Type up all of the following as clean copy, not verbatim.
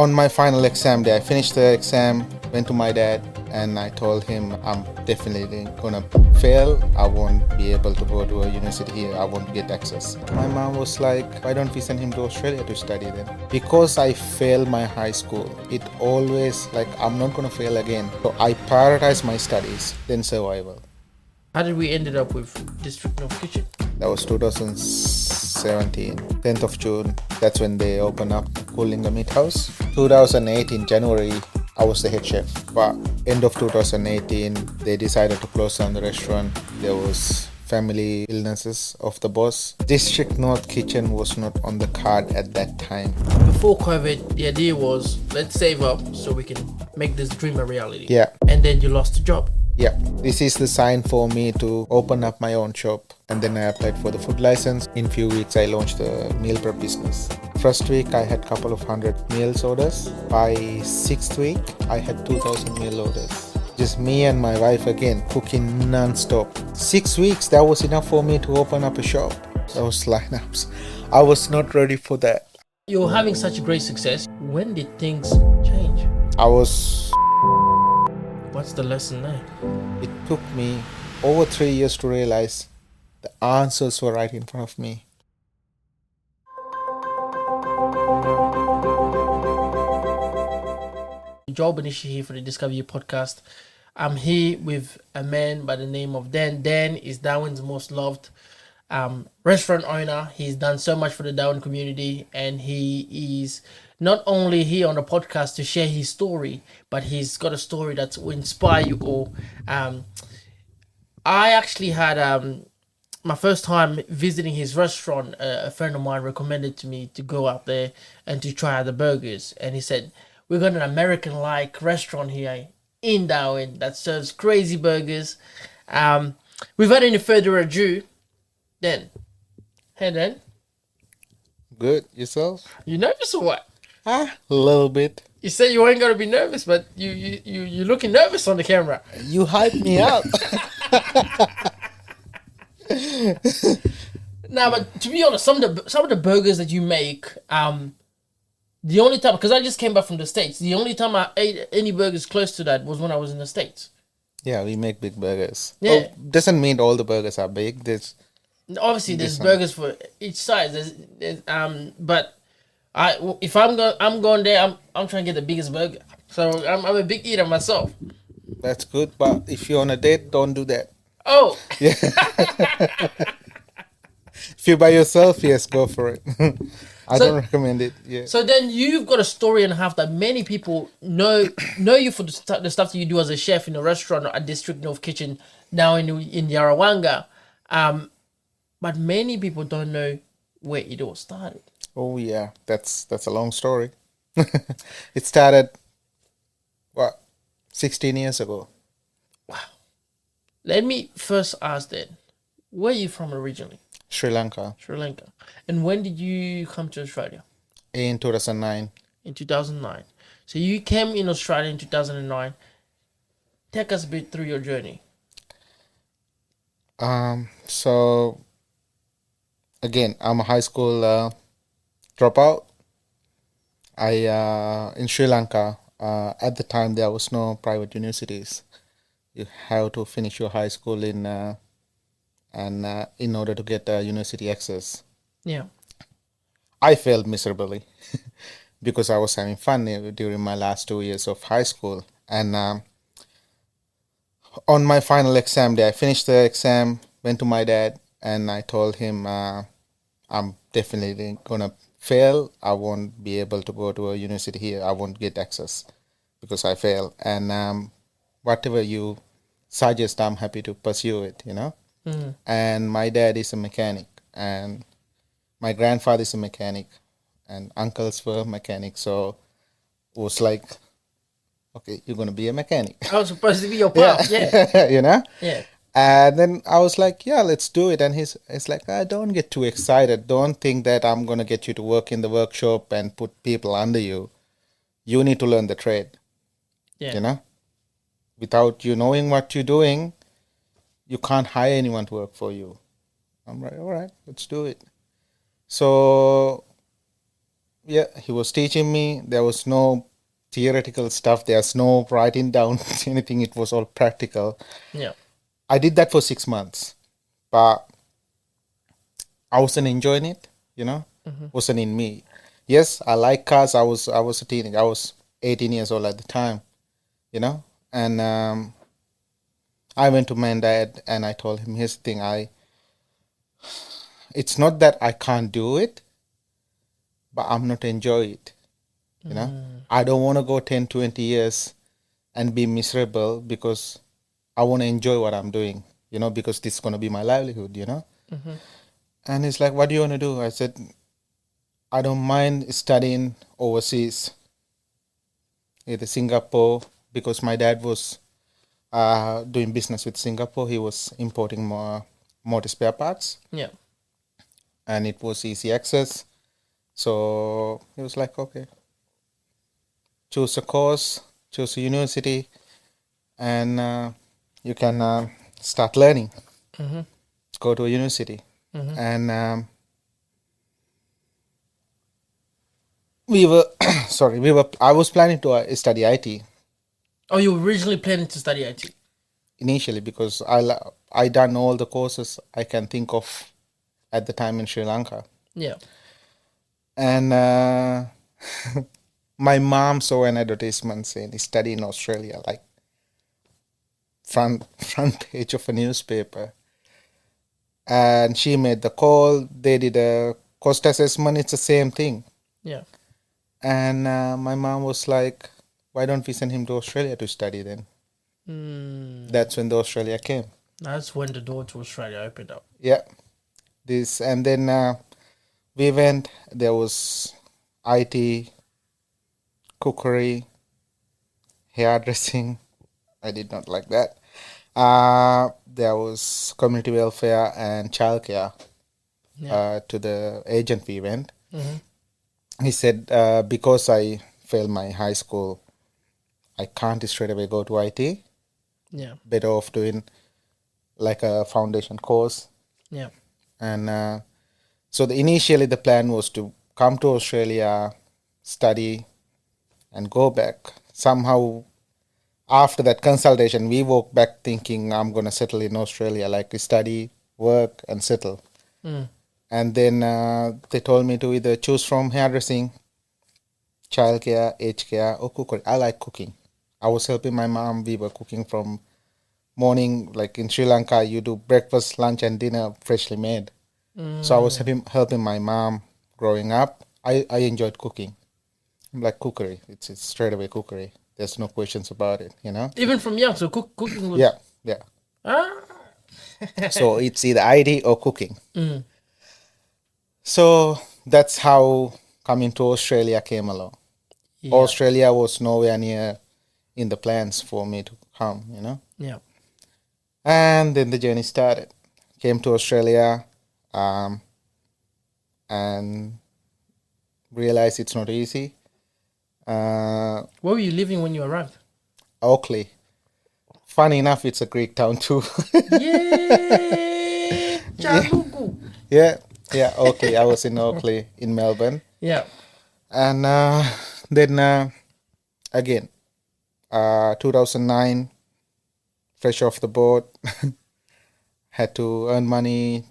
On my final exam day, I finished the exam, went to my dad, and I told him I'm definitely gonna fail. I won't be able to go to a university here. I won't get access. My mom was like, why don't we send him to Australia to study then? Because I failed my high school, it always like I'm not gonna fail again. So I prioritize my studies, then survival. How did we ended up with District North Kitchen? That was 2017, 10th of June. That's when they opened up Coolinga Meat House. 2018, January, I was the head chef. But end of 2018, they decided to close down the restaurant. There was family illnesses of the boss. District North Kitchen was not on the card at that time. Before COVID, the idea was let's save up so we can make this dream a reality. Yeah. And then you lost the job. Yeah, this is the sign for me to open up my own shop. And then I applied for the food license. In few weeks, I launched the meal prep business. First week, I had couple of hundred meals orders. By 6th week, I had 2,000 meal orders. Just me and my wife again, cooking non-stop. 6 weeks, that was enough for me to open up a shop. Those lineups. I was not ready for that. You're having such great success. When did things change? I was... What's the lesson there? It took me over 3 years to realize the answers were right in front of me. Job Anishi here for the Discover You podcast. I'm here with a man by the name of Dan. Dan is Darwin's most loved restaurant owner. He's done so much for the Darwin community, and he is not only here on the podcast to share his story, but he's got a story that will inspire you all. I actually had my first time visiting his restaurant. A friend of mine recommended to me to go out there and to try out the burgers, and he said, we've got an American-like restaurant here in Darwin that serves crazy burgers. Without any further ado, Dan. Hey, Dan. Good. Yourself? You nervous or what? A little bit. You say you ain't gonna be nervous, but you're looking nervous on the camera. You hyped me up. Nah, but to be honest, some of the burgers that you make, the only time, because I just came back from the States, the only time I ate any burgers close to that was when I was in the States. Yeah, we make big burgers. Yeah. Oh, doesn't mean all the burgers are big. There's Obviously there's burgers for each size. But if I'm going there, I'm trying to get the biggest burger. So I'm a big eater myself. That's good, but if you're on a date, don't do that. Oh. Yeah. If you're by yourself, yes, go for it. I don't recommend it. Yeah. So then you've got a story and a half that many people know you for the stuff that you do as a chef in a restaurant at District North Kitchen now in Yarrawonga. But many people don't know where it all started. Oh yeah, that's a long story. It started 16 years ago. Wow. Let me first ask then, where are you from originally? Sri Lanka. Sri Lanka. And when did you come to Australia? In 2009. In 2009. So you came in Australia in 2009. Take us a bit through your journey. So again, I'm a high school dropout. In Sri Lanka, at the time there was no private universities. You have to finish your high school in order to get university access. Yeah. I failed miserably because I was having fun during my last 2 years of high school. And on my final exam day, I finished the exam, went to my dad, and I told him I'm definitely gonna fail. I won't be able to go to a university here. I won't get access because I failed. And whatever you suggest, I'm happy to pursue it, Mm. And my dad is a mechanic, and my grandfather is a mechanic, and uncles were mechanics. So it was like, okay, you're gonna be a mechanic. I was supposed to be your pal. Yeah. Yeah. And then I was like, yeah, let's do it. And he's like, don't get too excited. Don't think that I'm gonna get you to work in the workshop and put people under you. You need to learn the trade. Yeah. Without you knowing what you're doing, you can't hire anyone to work for you. I'm like, all right, let's do it. So Yeah, he was teaching me. There was no theoretical stuff. There's no writing down anything. It was all practical. Yeah. I did that for 6 months, but I wasn't enjoying it. You know, wasn't in me. Yes, I like cars. I was a teenager. I was 18 years old at the time. You know, and I went to my dad and I told him, here's the thing. It's not that I can't do it, but I'm not enjoy it. You know, I don't want to go 10, 20 years and be miserable because I want to enjoy what I'm doing, because this is going to be my livelihood. And he's like, what do you want to do? I said, I don't mind studying overseas, either Singapore, because my dad was doing business with Singapore. He was importing more motor spare parts, Yeah. and it was easy access. So he was like, okay, choose a course, choose a university, and you can start learning. Go to a university. And we were, I was planning to study IT Oh, you were originally planning to study IT? initially because I done all the courses I can think of at the time in Sri Lanka. Yeah. And my mom saw an advertisement saying study in Australia, like front page of a newspaper. And she made the call. They did a cost assessment. It's the same thing. Yeah. And my mom was like, why don't we send him to Australia to study then? That's when the Australia came. That's when the door to Australia opened up. Yeah. And then we went. There was IT, cookery, hairdressing. I did not like that. There was community welfare and childcare. To the agent we went. He said, because I failed my high school, I can't straight away go to IT. Yeah. Better off doing like a foundation course. Yeah. And so initially the plan was to come to Australia, study, and go back. Somehow, after that consultation, we walked back thinking I'm going to settle in Australia, like study, work, and settle. And then they told me to either choose from hairdressing, childcare, aged care, or cookery. I like cooking. I was helping my mom. We were cooking from morning, like in Sri Lanka, you do breakfast, lunch, and dinner freshly made. So I was helping my mom growing up. I enjoyed cooking. Like cookery. It's straight away cookery. There's no questions about it. Even from young, so cooking was. Yeah, yeah. Ah. So it's either IT or cooking. So that's how coming to Australia came along. Yeah. Australia was nowhere near in the plans for me to come. Yeah. And then the journey started. Came to Australia and realized it's not easy. Where were you living when you arrived? Oakley. Funny enough, it's a Greek town too. Yeah. Jalugu. Yeah, Oakley. I was in Oakley in Melbourne. Yeah. And then again, 2009, fresh off the boat, had to earn money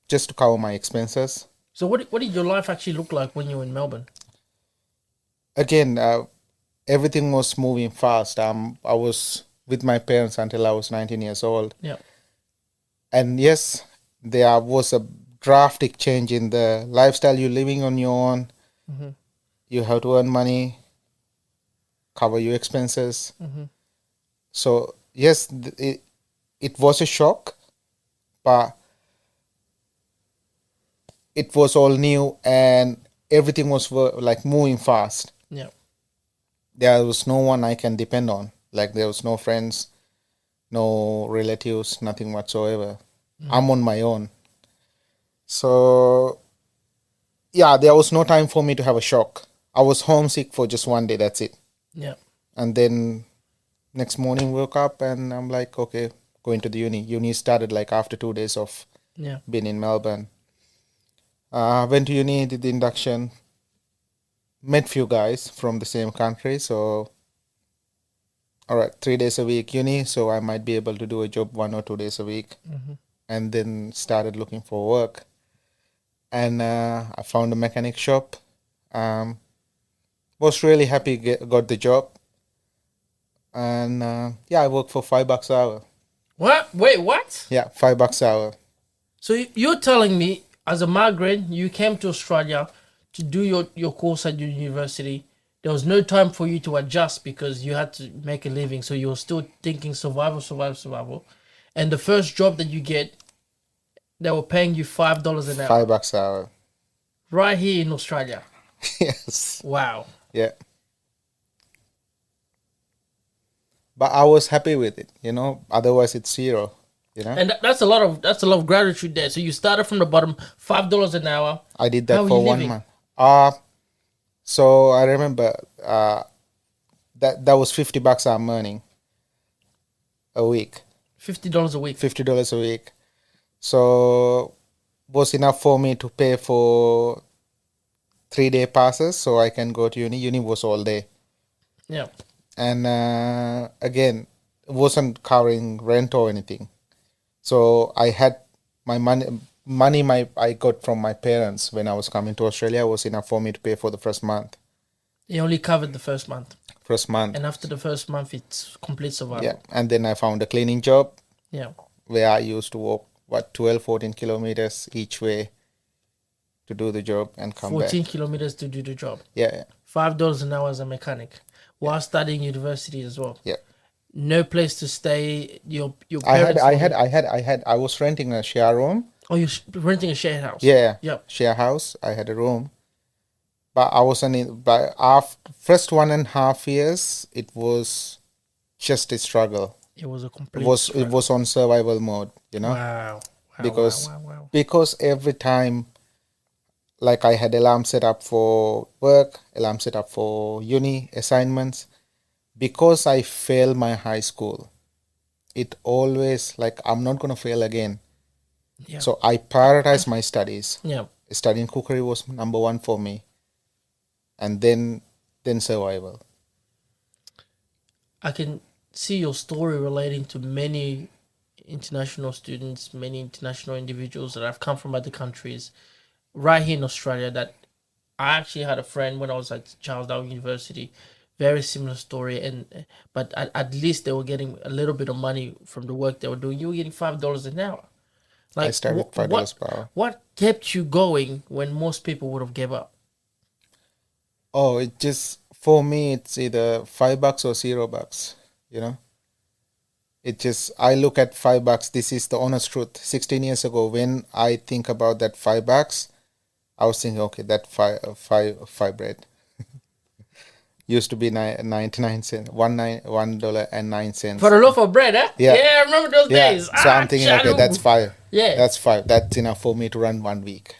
just to cover my expenses. So what did your life actually look like when you were in Melbourne? Again, everything was moving fast. I was with my parents until I was 19 years old. Yeah. And yes, there was a drastic change in the lifestyle. You're living on your own. You have to earn money, cover your expenses. So yes, it was a shock, but it was all new and everything was like moving fast. Yeah. There was no one I can depend on. Like there was no friends, no relatives, nothing whatsoever. I'm on my own. So yeah, there was no time for me to have a shock. I was homesick for just one day, that's it. Yeah. And then next morning woke up and I'm like, okay, going to the uni. Uni started like after 2 days of Yeah. being in Melbourne. Went to uni, did the induction, met few guys from the same country. So, all right, 3 days a week uni, so I might be able to do a job 1 or 2 days a week, and then started looking for work. And I found a mechanic shop. Um, was really happy got the job, and yeah, I work for $5 an hour. What? Wait, what? Yeah, $5 an hour. So you're telling me, as a migrant, you came to Australia to do your course at your university. There was no time for you to adjust because you had to make a living. So you were still thinking survival, survival, survival. And the first job that you get, they were paying you $5 an hour $5 an hour. right here in Australia. Yes. Wow. Yeah. But I was happy with it, you know. Otherwise, it's zero, you know. And that's a lot of gratitude there. So you started from the bottom, $5 an hour. I did How that are for you one living? month. So I remember that was $50 I'm earning a week, $50 a week. $50 a week. So was enough for me to pay for 3 day passes, so I can go to uni. Uni was all day, Yeah. and again, it wasn't covering rent or anything. So I had my money I got from my parents when I was coming to Australia was enough for me to pay for the first month. You only covered the first month. First month. And after the first month, it's complete survival. Yeah. And then I found a cleaning job Yeah. where I used to walk, 12, 14 kilometers each way to do the job and come 14 back. kilometers to do the job. Yeah. $5 an hour as a mechanic while studying university as well. Yeah. No place to stay. Your I parents. I was renting a share room. Oh, you're renting a shared house. Yeah. Yep. Share house. I had a room. But I wasn't in, but after first 1.5 years, it was just a struggle. It was a It complete. was struggle. on survival mode, you know, Wow. because Wow. because every time, like I had alarm set up for work, alarm set up for uni assignments, because I failed my high school. It always like I'm not gonna fail again. Yeah. So I prioritized my studies. Yeah. Studying cookery was number one for me, and then survival. I can see your story relating to many international students, many international individuals that have come from other countries right here in Australia. That I actually had a friend when I was at Charles Darwin University, very similar story, and but at least they were getting a little bit of money from the work they were doing. You were getting $5 an hour. I Like started $5 what per hour. what kept you going when most people would have gave up? Oh, it just for me it's either $5 or $0. You know, it just I look at $5. This is the honest truth. 16 years ago, when I think about that $5, I was thinking, okay, that five bread used to be 99 cents, $1.09. For a loaf of bread, eh? Yeah, Yeah, I remember those yeah. days. So I'm thinking, okay, that's Chalu. five. Yeah. That's five. That's enough for me to run 1 week.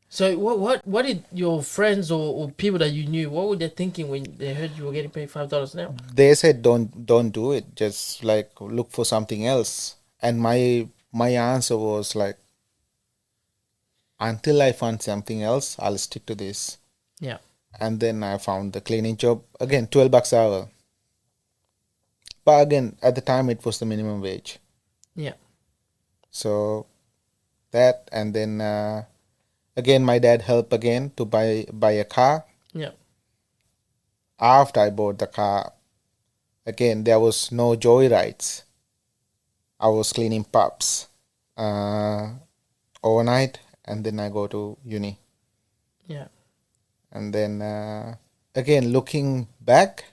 So what did your friends or people that you knew, what were they thinking when they heard you were getting paid $5 an hour? They said, don't do it. Just like look for something else. And my answer was like, until I find something else, I'll stick to this. Yeah. And then I found the cleaning job again, $12 an hour. But again, at the time, it was the minimum wage. Yeah. So that, and then again, my dad helped again to buy a car. Yeah. After I bought the car, again, there was no joyrides. I was cleaning pubs overnight, and then I go to uni. Yeah. And then again, looking back,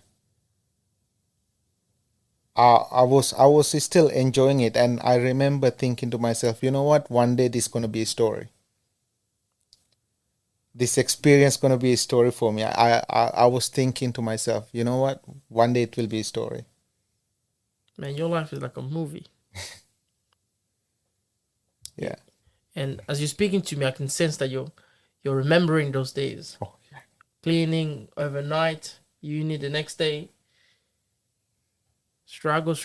I was still enjoying it, and I remember thinking to myself, you know what? One day this is gonna be a story. This experience gonna be a story for me. I was thinking to myself, you know what? One day it will be a story. Man, your life is like a movie. Yeah. And as you're speaking to me, I can sense that you're remembering those days. Oh yeah. Cleaning overnight, uni the next day. Struggle.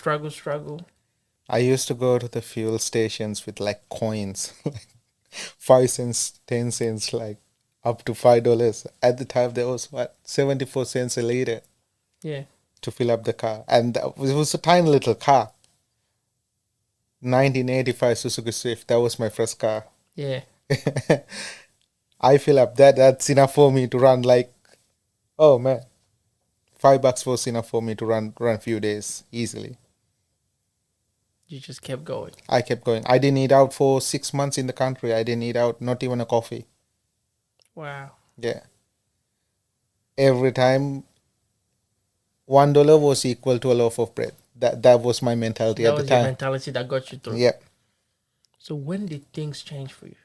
I used to go to the fuel stations with like coins, 5 cents, 10 cents. Like up to $5. At the time, there was what 74 cents a liter Yeah. to fill up the car, and it was a tiny little car. 1985 Suzuki Swift. That was my first car. Yeah. I fill up that. That's enough for me to run like, oh man, $5 was enough for me to run a few days easily. You just kept going. I kept going. I didn't eat out for 6 months in the country. I didn't eat out, not even a coffee. Wow. Yeah. Every time $1 was equal to a loaf of bread. That was my mentality That at the was your time. mentality that got you through. Yeah. So when did things change for you?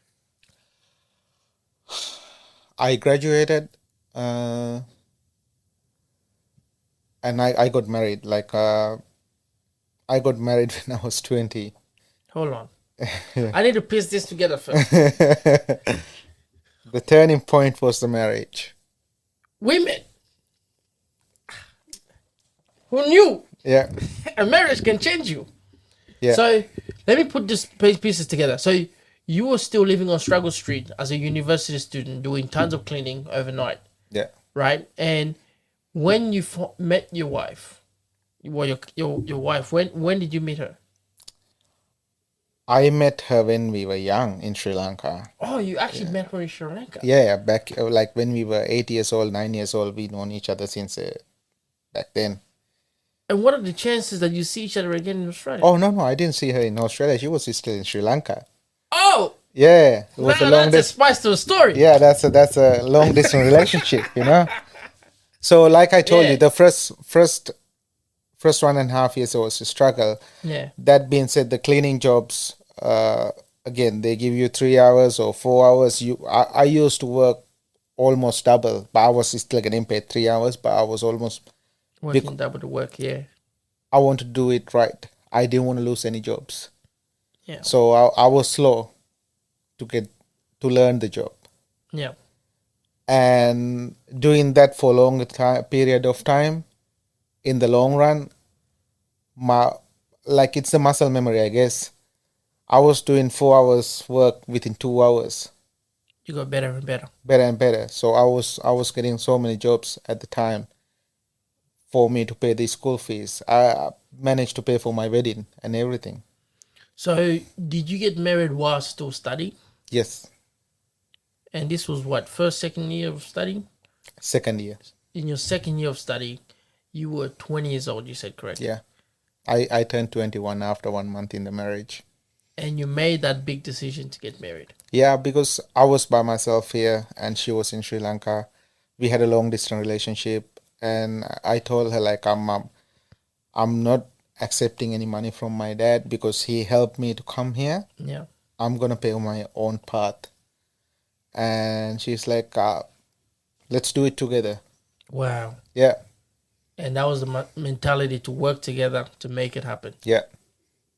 I graduated and I got married. I got married when I was 20. Hold on. I need to piece this together first. The turning point was the marriage. Women. Who knew Yeah. a marriage can change you? Yeah. So let me put this pieces together. So you were still living on Struggle Street as a university student, doing tons of cleaning overnight, Yeah. right? And when you met your wife, well, your wife, when did you meet her? I met her when we were young in Sri Lanka. Oh, you actually met her in Sri Lanka. Yeah, back like when we were 8 years old, 9 years old, we known each other since back then. And what are the chances that you see each other again in Australia? Oh no, I didn't see her in Australia. She was still in Sri Lanka. Oh, Yeah, it was now a long that's a spice to the story. Yeah, that's a long distance relationship, you know. So like I told Yeah. you, the first 1.5 years was a struggle. Yeah. That being said, the cleaning jobs, again, they give you 3 hours or 4 hours. I used to work almost double, but I was still getting paid 3 hours, but I was almost, Working double the work, yeah. I want to do it right. I didn't want to lose any jobs. Yeah. So I was slow to learn the job. Yeah. And doing that for a long period of time, in the long run, it's a muscle memory, I guess. I was doing 4 hours work within 2 hours. You got better and better. Better and better. So I was getting so many jobs at the time for me to pay the school fees. I managed to pay for my wedding and everything. So did you get married while still studying? Yes, And this was what, first, second year of studying? second year. In your second year of study, you were 20 years old, you said, correct? Yeah. I turned 21 after 1 month in the marriage. And you made that big decision to get married. Yeah, because I was by myself here and she was in Sri Lanka. We had a long distance relationship, and I told her like I'm not accepting any money from my dad because he helped me to come here. Yeah. I'm gonna pay my own part. And she's like, let's do it together. Wow. Yeah, And that was the mentality to work together to make it happen. yeah.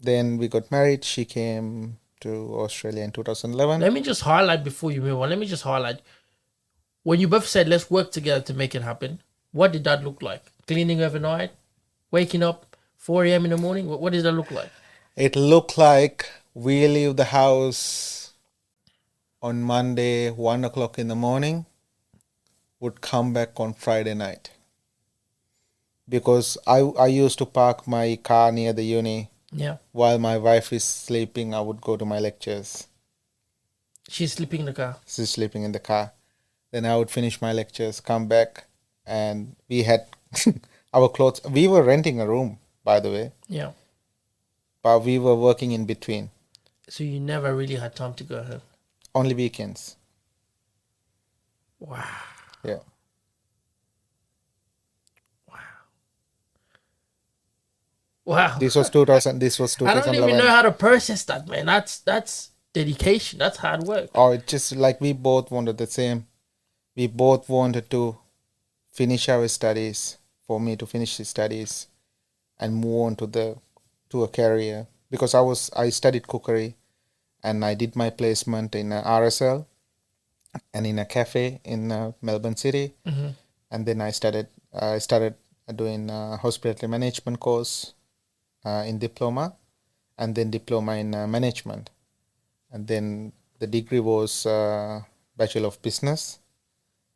Then we got married. She came to Australia in 2011. Let me just highlight before you move on. Let me just highlight. When you both said, let's work together to make it happen, what did that look like? Cleaning overnight? Waking up 4 a.m. in the morning? What did that look like? It looked like we leave the house on Monday, 1 o'clock in the morning, would come back on Friday night. Because I used to park my car near the uni. Yeah. While my wife is sleeping, I would go to my lectures. She's sleeping in the car. She's sleeping in the car. Then I would finish my lectures, come back, and we had our clothes. We were renting a room, by the way, Yeah. but we were working in between. So you never really had time to go home. Only weekends. Wow. Yeah. Wow. This was 2000. This was I don't 2011. even know how to process that, man. That's dedication. That's hard work. Oh, it's just like we both wanted the same. We both wanted to finish our studies. For me to finish the studies and move on to a career, because I studied cookery, and I did my placement in a RSL and in a cafe in Melbourne City, and then I started doing hospitality management course in diploma, and then diploma in management, and then the degree was Bachelor of Business.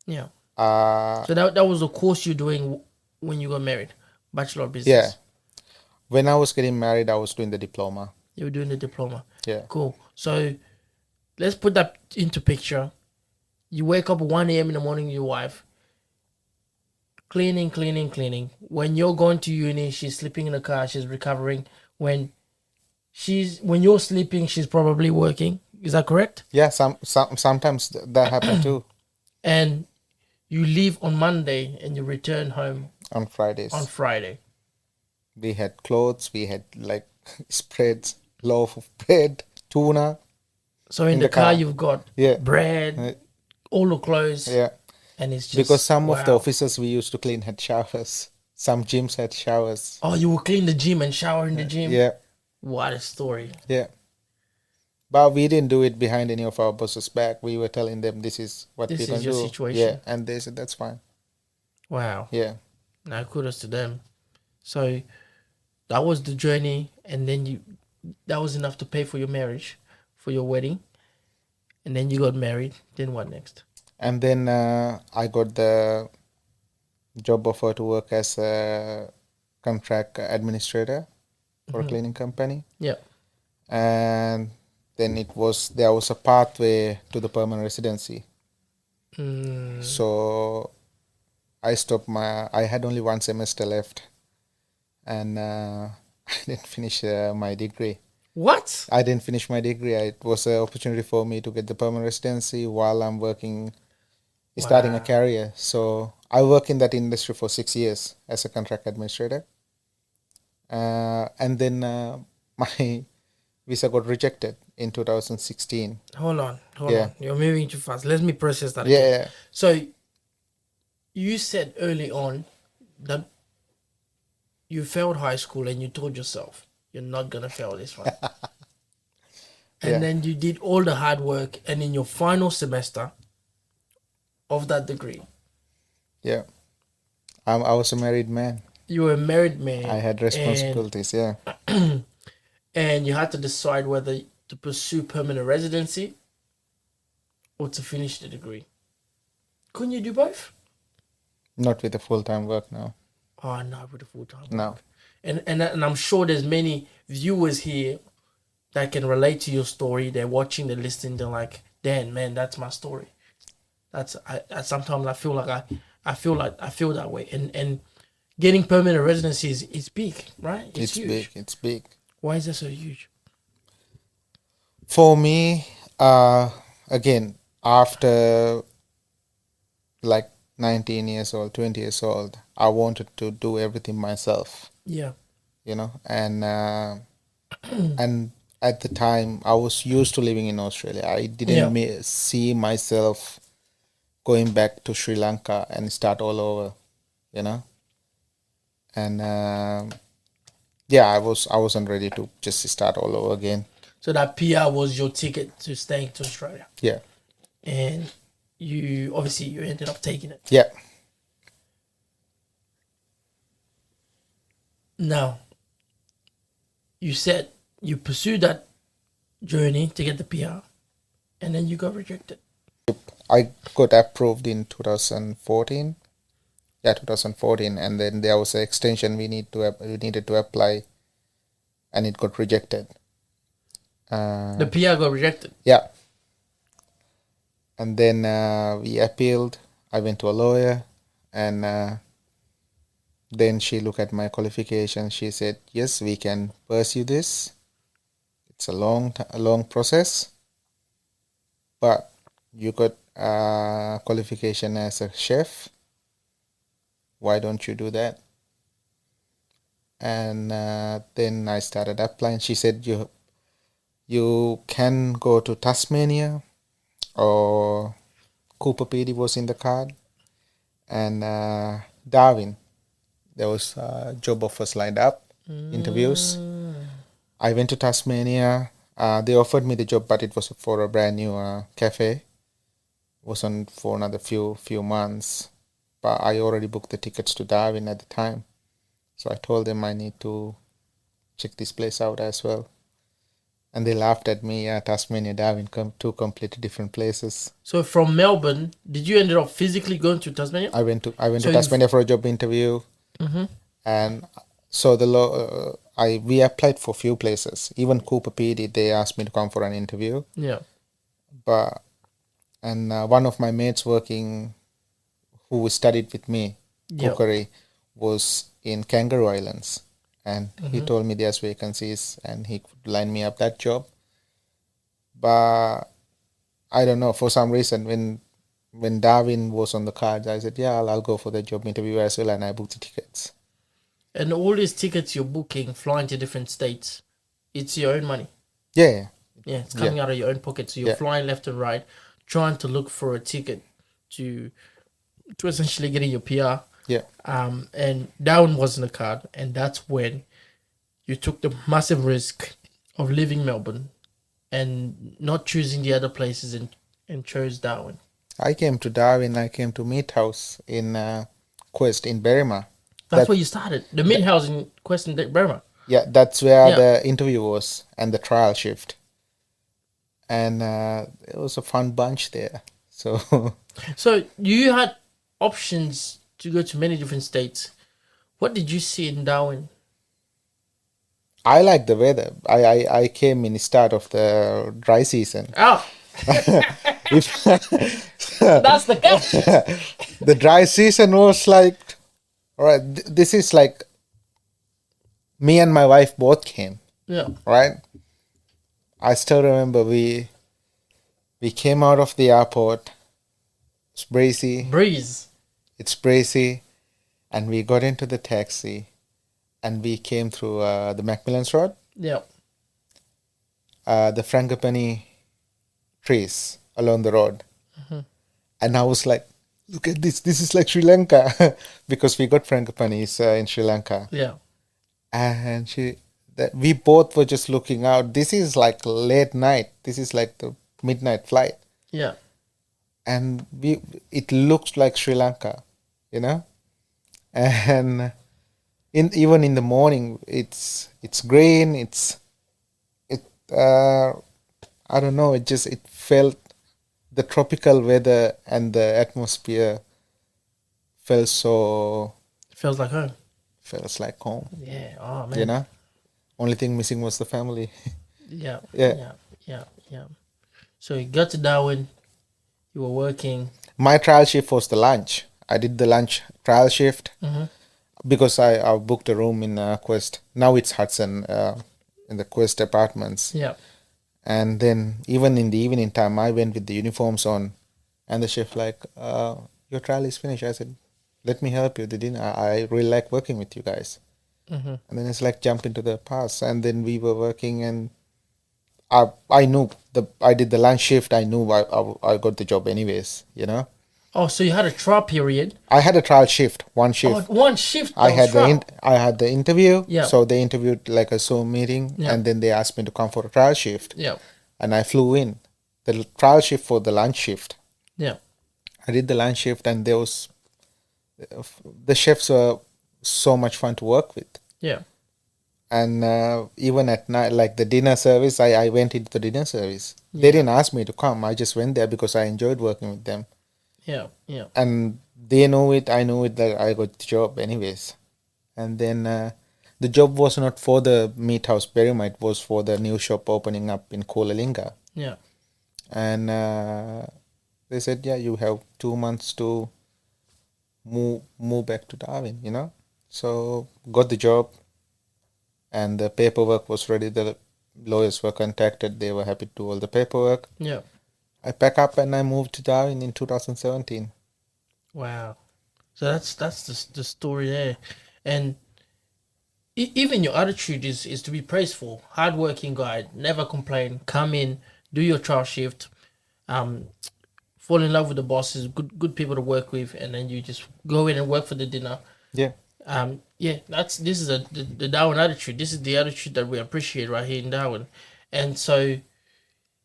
Yeah. Uh, So that was the course you're doing when you got married, Bachelor of yeah. Business. When I was getting married, I was doing the diploma. You were doing the diploma. Yeah. Cool. So let's put that into picture. You wake up 1 a.m. in the morning, your wife, cleaning, cleaning, cleaning. When you're going to uni, she's sleeping in the car, she's recovering. When you're sleeping, she's probably working. Is that correct? Yeah, sometimes that happened too And you leave on Monday and you return home on on Fridays. Friday. We had clothes, we had like spreads, loaf of bread, tuna So in in the the car, car. you've got Yeah. bread, all the clothes, Yeah. and it's Because just some of the wow. offices we used to clean had showers. Some gyms had showers. Oh, you will clean the gym and shower in the gym. Yeah. What a story. Yeah. But we didn't do it behind any of our bosses' back. We were telling them this is what we're This is gonna your do. Yeah. situation. And they said that's fine. Wow. Yeah. Now kudos to them. So that was the journey, and then that was enough to pay for your marriage, for your wedding, and then you got married. Then what next? And then I got the job offer to work as a contract administrator for a cleaning company. Yeah. And then there was a pathway to the permanent residency. So I had only one semester left, and I didn't finish my degree. What? I didn't finish my degree. It was an opportunity for me to get the permanent residency while I'm starting a Wow. career. So I worked in that industry for 6 years as a contract administrator. And then my visa got rejected in 2016. Hold on. Yeah. You're moving too fast. Let me process that Yeah, again. yeah. So you said early on that you failed high school and you told yourself you're not gonna fail this one. And Yeah. then you did all the hard work, and in your final semester of that degree, Yeah. I was a married man. you were a married man. I had responsibilities. Yeah. And you had to decide whether to pursue permanent residency or to finish the degree. Couldn't you do both? Not with a full-time work now. Oh no, with a full time. No. And I'm sure there's many viewers here that can relate to your story. They're watching, they're listening, they're like, Dan, man, that's my story. I sometimes I feel like I feel that way. And getting permanent residency is big, right? It's huge. big. It's big. Why is that so huge? For me, again, after like 19 years old, 20 years old, I wanted to do everything myself, Yeah. and at the time I was used to living in Australia. I didn't see myself going back to Sri Lanka and start all over, and I wasn't ready to just start all over again. So that PR was your ticket to staying to Australia. Yeah. And you ended up taking it. Yeah. Now, you said you pursued that journey to get the PR, and then you got rejected. I got approved in 2014. Yeah, 2014, and then there was an extension we needed to apply, and it got rejected. The PR got rejected. Yeah. And then we appealed. I went to a lawyer, and then she looked at my qualification. She said, "Yes, we can pursue this. It's a long process, but you got qualification as a chef. Why don't you do that?" And then I started applying. She said, "You can go to Tasmania, or Cooper PD was in the card, and Darwin. There was job offers lined up, interviews. I went to Tasmania. They offered me the job, but it was for a brand new cafe. It wasn't for another few months. But I already booked the tickets to Darwin at the time. So I told them I need to check this place out as well. And they laughed at me. Yeah, Tasmania, Darwin, two completely different places. So from Melbourne, did you ended up physically going to Tasmania? I went to So you've Tasmania for a job interview, and so we applied for few places. Even Cooper PD, they asked me to come for an interview. yeah. But one of my mates working, who studied with me, Yeah. cookery, was in Kangaroo Islands, and he told me there's vacancies, and he could line me up that job. But I don't know, for some reason, when Darwin was on the cards, I said, yeah, I'll go for the job interview as well, and I booked the tickets. And all these tickets you're booking, flying to different states, it's your own money. Yeah, Yeah, it's yeah, coming out of your own pocket. So you're yeah, flying left and right, trying to look for a ticket to essentially getting your PR. yeah. And Darwin was in the card, and that's when you took the massive risk of leaving Melbourne and not choosing the other places and chose Darwin. I came to Darwin. I came to Meat House in Quest in Berrima. That's That, where you started. The mid house in Quest and Burma. yeah, that's where Yeah. the interview was and the trial shift. And it was a fun bunch there. So So you had options to go to many different states. What did you see in Darwin? I like the weather. I came in the start of the dry season. Oh, If that's the catch. the dry season was like, all right, this is like me and my wife both came, Yeah. right? I still remember we came out of the airport. It's breezy. Breeze. It's breezy, and we got into the taxi, and we came through the Macmillan's Road, Yeah. the frangipani trees along the road, and I was like, "Look at this! This is like Sri Lanka," because we got frangipanis in Sri Lanka, Yeah. and we both were just looking out. This is like late night. This is like the midnight flight, Yeah. and it looks like Sri Lanka, you know. And even in the morning, it's green. It I don't know. It felt the tropical weather and the atmosphere felt so Feels like home. feels like home. Yeah. Oh man. You know, only thing missing was the family. Yeah. Yeah. Yeah. Yeah. Yeah. So you got to Darwin. You were working. My trial shift was the lunch. I did the lunch trial shift because I booked a room in Quest. Now it's Hudson in the Quest apartments. Yeah. And then even in the evening time, I went with the uniforms on, and the chef like, your trial is finished. I said, let me help you. They didn't. I really like working with you guys. And then it's like jump into the pass, and then we were working, and I knew I did the lunch shift. I knew I got the job anyways. You know, Oh, so you had a trial period. I had a trial shift, one Oh, shift. one shift. I That was had trial. I had the interview. Yeah. So they interviewed like a Zoom meeting, Yeah. and then they asked me to come for a trial shift, Yeah. and I flew in. The trial shift for the lunch shift. Yeah. I did the lunch shift, and the chefs were so much fun to work with. Yeah. And even at night, like the dinner service, I went into the dinner service. They Yeah. didn't ask me to come. I just went there because I enjoyed working with them. Yeah. Yeah. And they know it, I know it, that I got the job anyways. And then the job was not for the meat house Berrima, it was for the new shop opening up in Coolalinga. Yeah. And they said, yeah, you have 2 months to move back to Darwin, you know. So got the job, and the paperwork was ready. The lawyers were contacted. They were happy to do all the paperwork. Yeah. I pack up and I moved to Darwin in 2017. Wow. So that's the story there, and even your attitude is to be praised for. Hardworking guy, never complain. Come in, do your trial shift, fall in love with the bosses, good people to work with, and then you just go in and work for the dinner. Yeah. Yeah, this is the Darwin attitude. This is the attitude that we appreciate right here in Darwin. And so,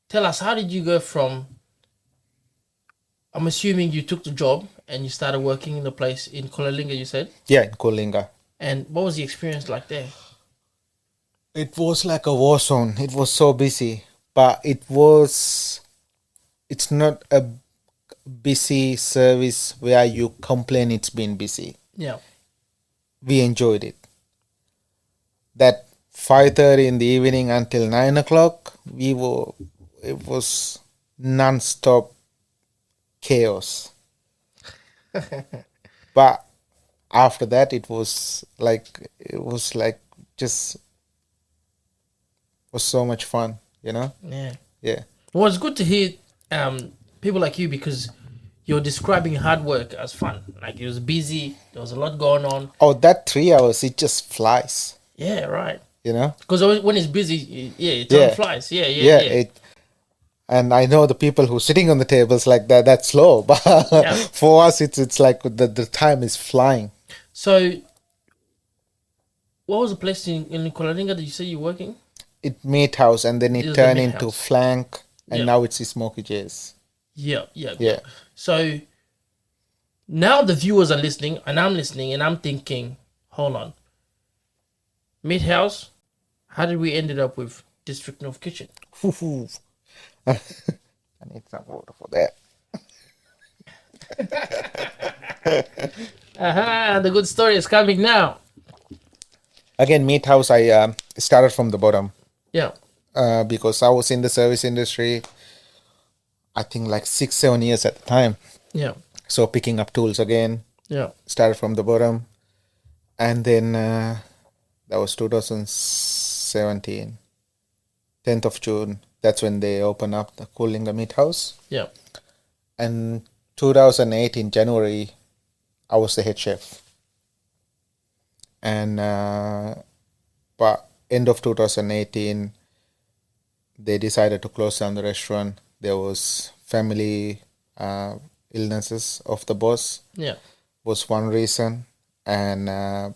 tell us, how did you go from? I'm assuming you took the job and you started working in the place in Coolalinga, you said. Yeah, in Coolalinga. And what was the experience like there? It was like a war zone. It was so busy, but it's not a busy service where you complain it's been busy. Yeah. We enjoyed it. That 5:30 in the evening until 9 o'clock, it was non-stop chaos. But after that, it was like just was so much fun, you know? Yeah. Yeah. Well, it's good to hear people like you because you're describing hard work as fun. Like it was busy, there was a lot going on. Oh, that 3 hours, it just flies, Yeah, right. you know? Because when it's busy, yeah, time Yeah. flies. Yeah, yeah, Yeah. yeah, And I know the people who sitting on the tables like that, that's slow. But yeah. for us, it's like the time is flying. So, what was the place in Kolaringa that you say you're working? It meat house and then It it was the turned meat into house. flank and Yeah, now it's Smoky J's. yeah, yeah, yeah. Yeah. So now the viewers are listening, and I'm listening, and I'm thinking, hold on, meat house. How did we ended up with District North Kitchen? Hoo-hoo. I need some water for that. Aha, the good story is coming now. Again, meat house, I started from the bottom Yeah, because I was in the service industry, I think like 6, 7 years at the time. yeah, So picking up tools again, yeah, started from the bottom. And then that was 2017, 10th of June. That's when they opened up the Coolinga Meat House. yeah. And 2018, January, I was the head chef. And but end of 2018, they decided to close down the restaurant. There was family illnesses of the boss Yeah. was one reason, and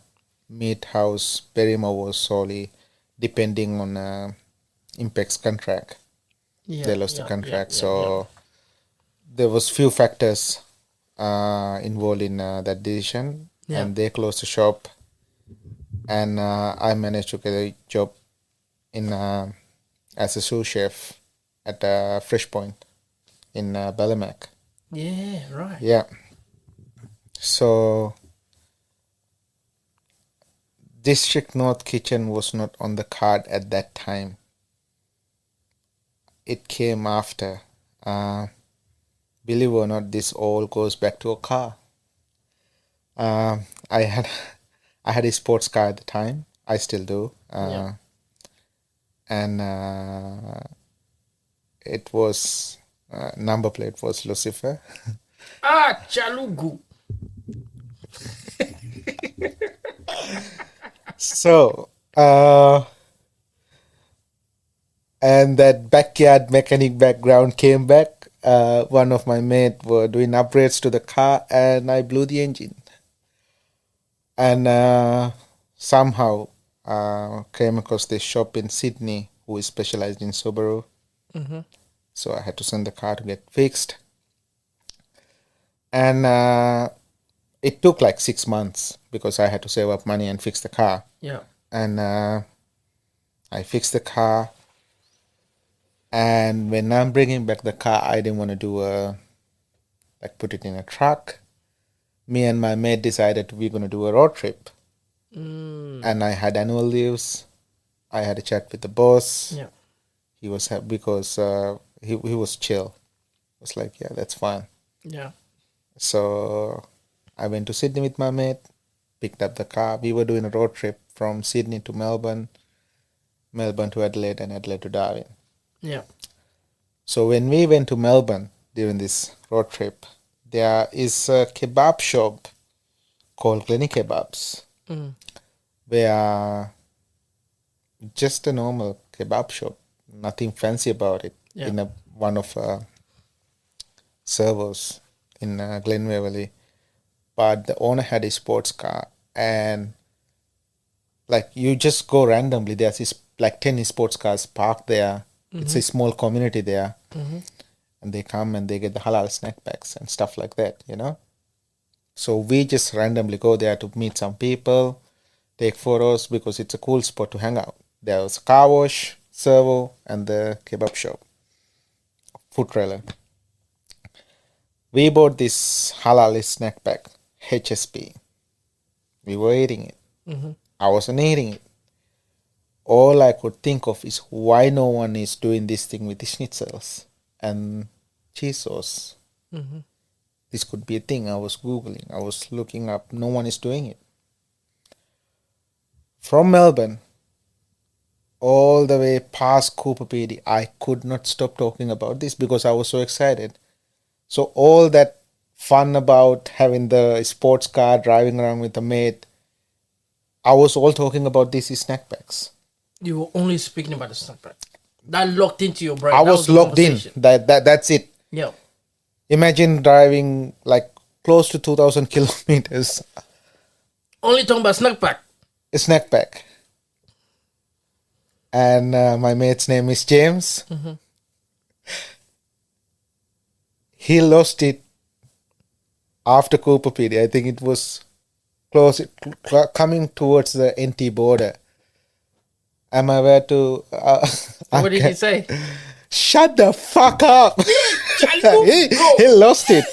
Meat House Berrima was solely depending on Impact's contract. Yeah, They lost the yeah, yeah, contract, yeah, yeah. so there was few factors involved in that decision, Yeah. and they closed the shop, and I managed to get a job in as a sous chef at Fresh Point in Ballamac. Yeah, right. Yeah, so District North Kitchen was not on the card at that time. It came after. Believe it or not, this all goes back to a car. I had I had a sports car at the time. I still do. Yeah. And it was number plate was Lucifer. Ah, Chalugu. So and that backyard mechanic background came back. One of my mates were doing upgrades to the car, and I blew the engine. And somehow came across this shop in Sydney who is specialized in Subaru. Mm-hmm. So I had to send the car to get fixed. And it took like 6 months because I had to save up money and fix the car. Yeah. And I fixed the car. And when I'm bringing back the car, I didn't want to do put it in a truck. Me and my mate decided we're going to do a road trip. And I had annual leaves. I had a chat with the boss. Yeah. He was happy because he was chill. I was like, yeah, that's fine. Yeah. So I went to Sydney with my mate, picked up the car. We were doing a road trip from Sydney to Melbourne, Melbourne to Adelaide, and Adelaide to Darwin. Yeah. So when we went to Melbourne during this road trip, there is a kebab shop called Glenny Kebabs, where just a normal kebab shop, nothing fancy about it, Yeah. in one of servos in Glen Waverley. But the owner had a sports car, and like you just go randomly. There's this like 10 sports cars parked there. It's a small community there, and they come and they get the halal snack packs and stuff like that, you know. So we just randomly go there to meet some people, take photos because it's a cool spot to hang out. There was a car wash, servo, and the kebab shop, food trailer. We bought this halal snack pack, HSP. We were eating it. I wasn't eating it. All I could think of is why no one is doing this thing with the schnitzels and cheese sauce. This could be a thing. I was Googling, I was looking up. No one is doing it. From Melbourne, all the way past Cooper PD, I could not stop talking about this because I was so excited. So all that fun about having the sports car, driving around with a mate, I was all talking about these snack packs. You were only speaking about the snack pack. That locked into your brain. I That was the locked in. conversation. That's it. Yeah. Imagine driving like close to 2,000 kilometers, Only talking about snack pack. a snack pack. And my mate's name is James. He lost it after Cooper PD. I think it was close, coming towards the NT border. Am I where to? What did he say? Shut the fuck up! he, Go. he lost it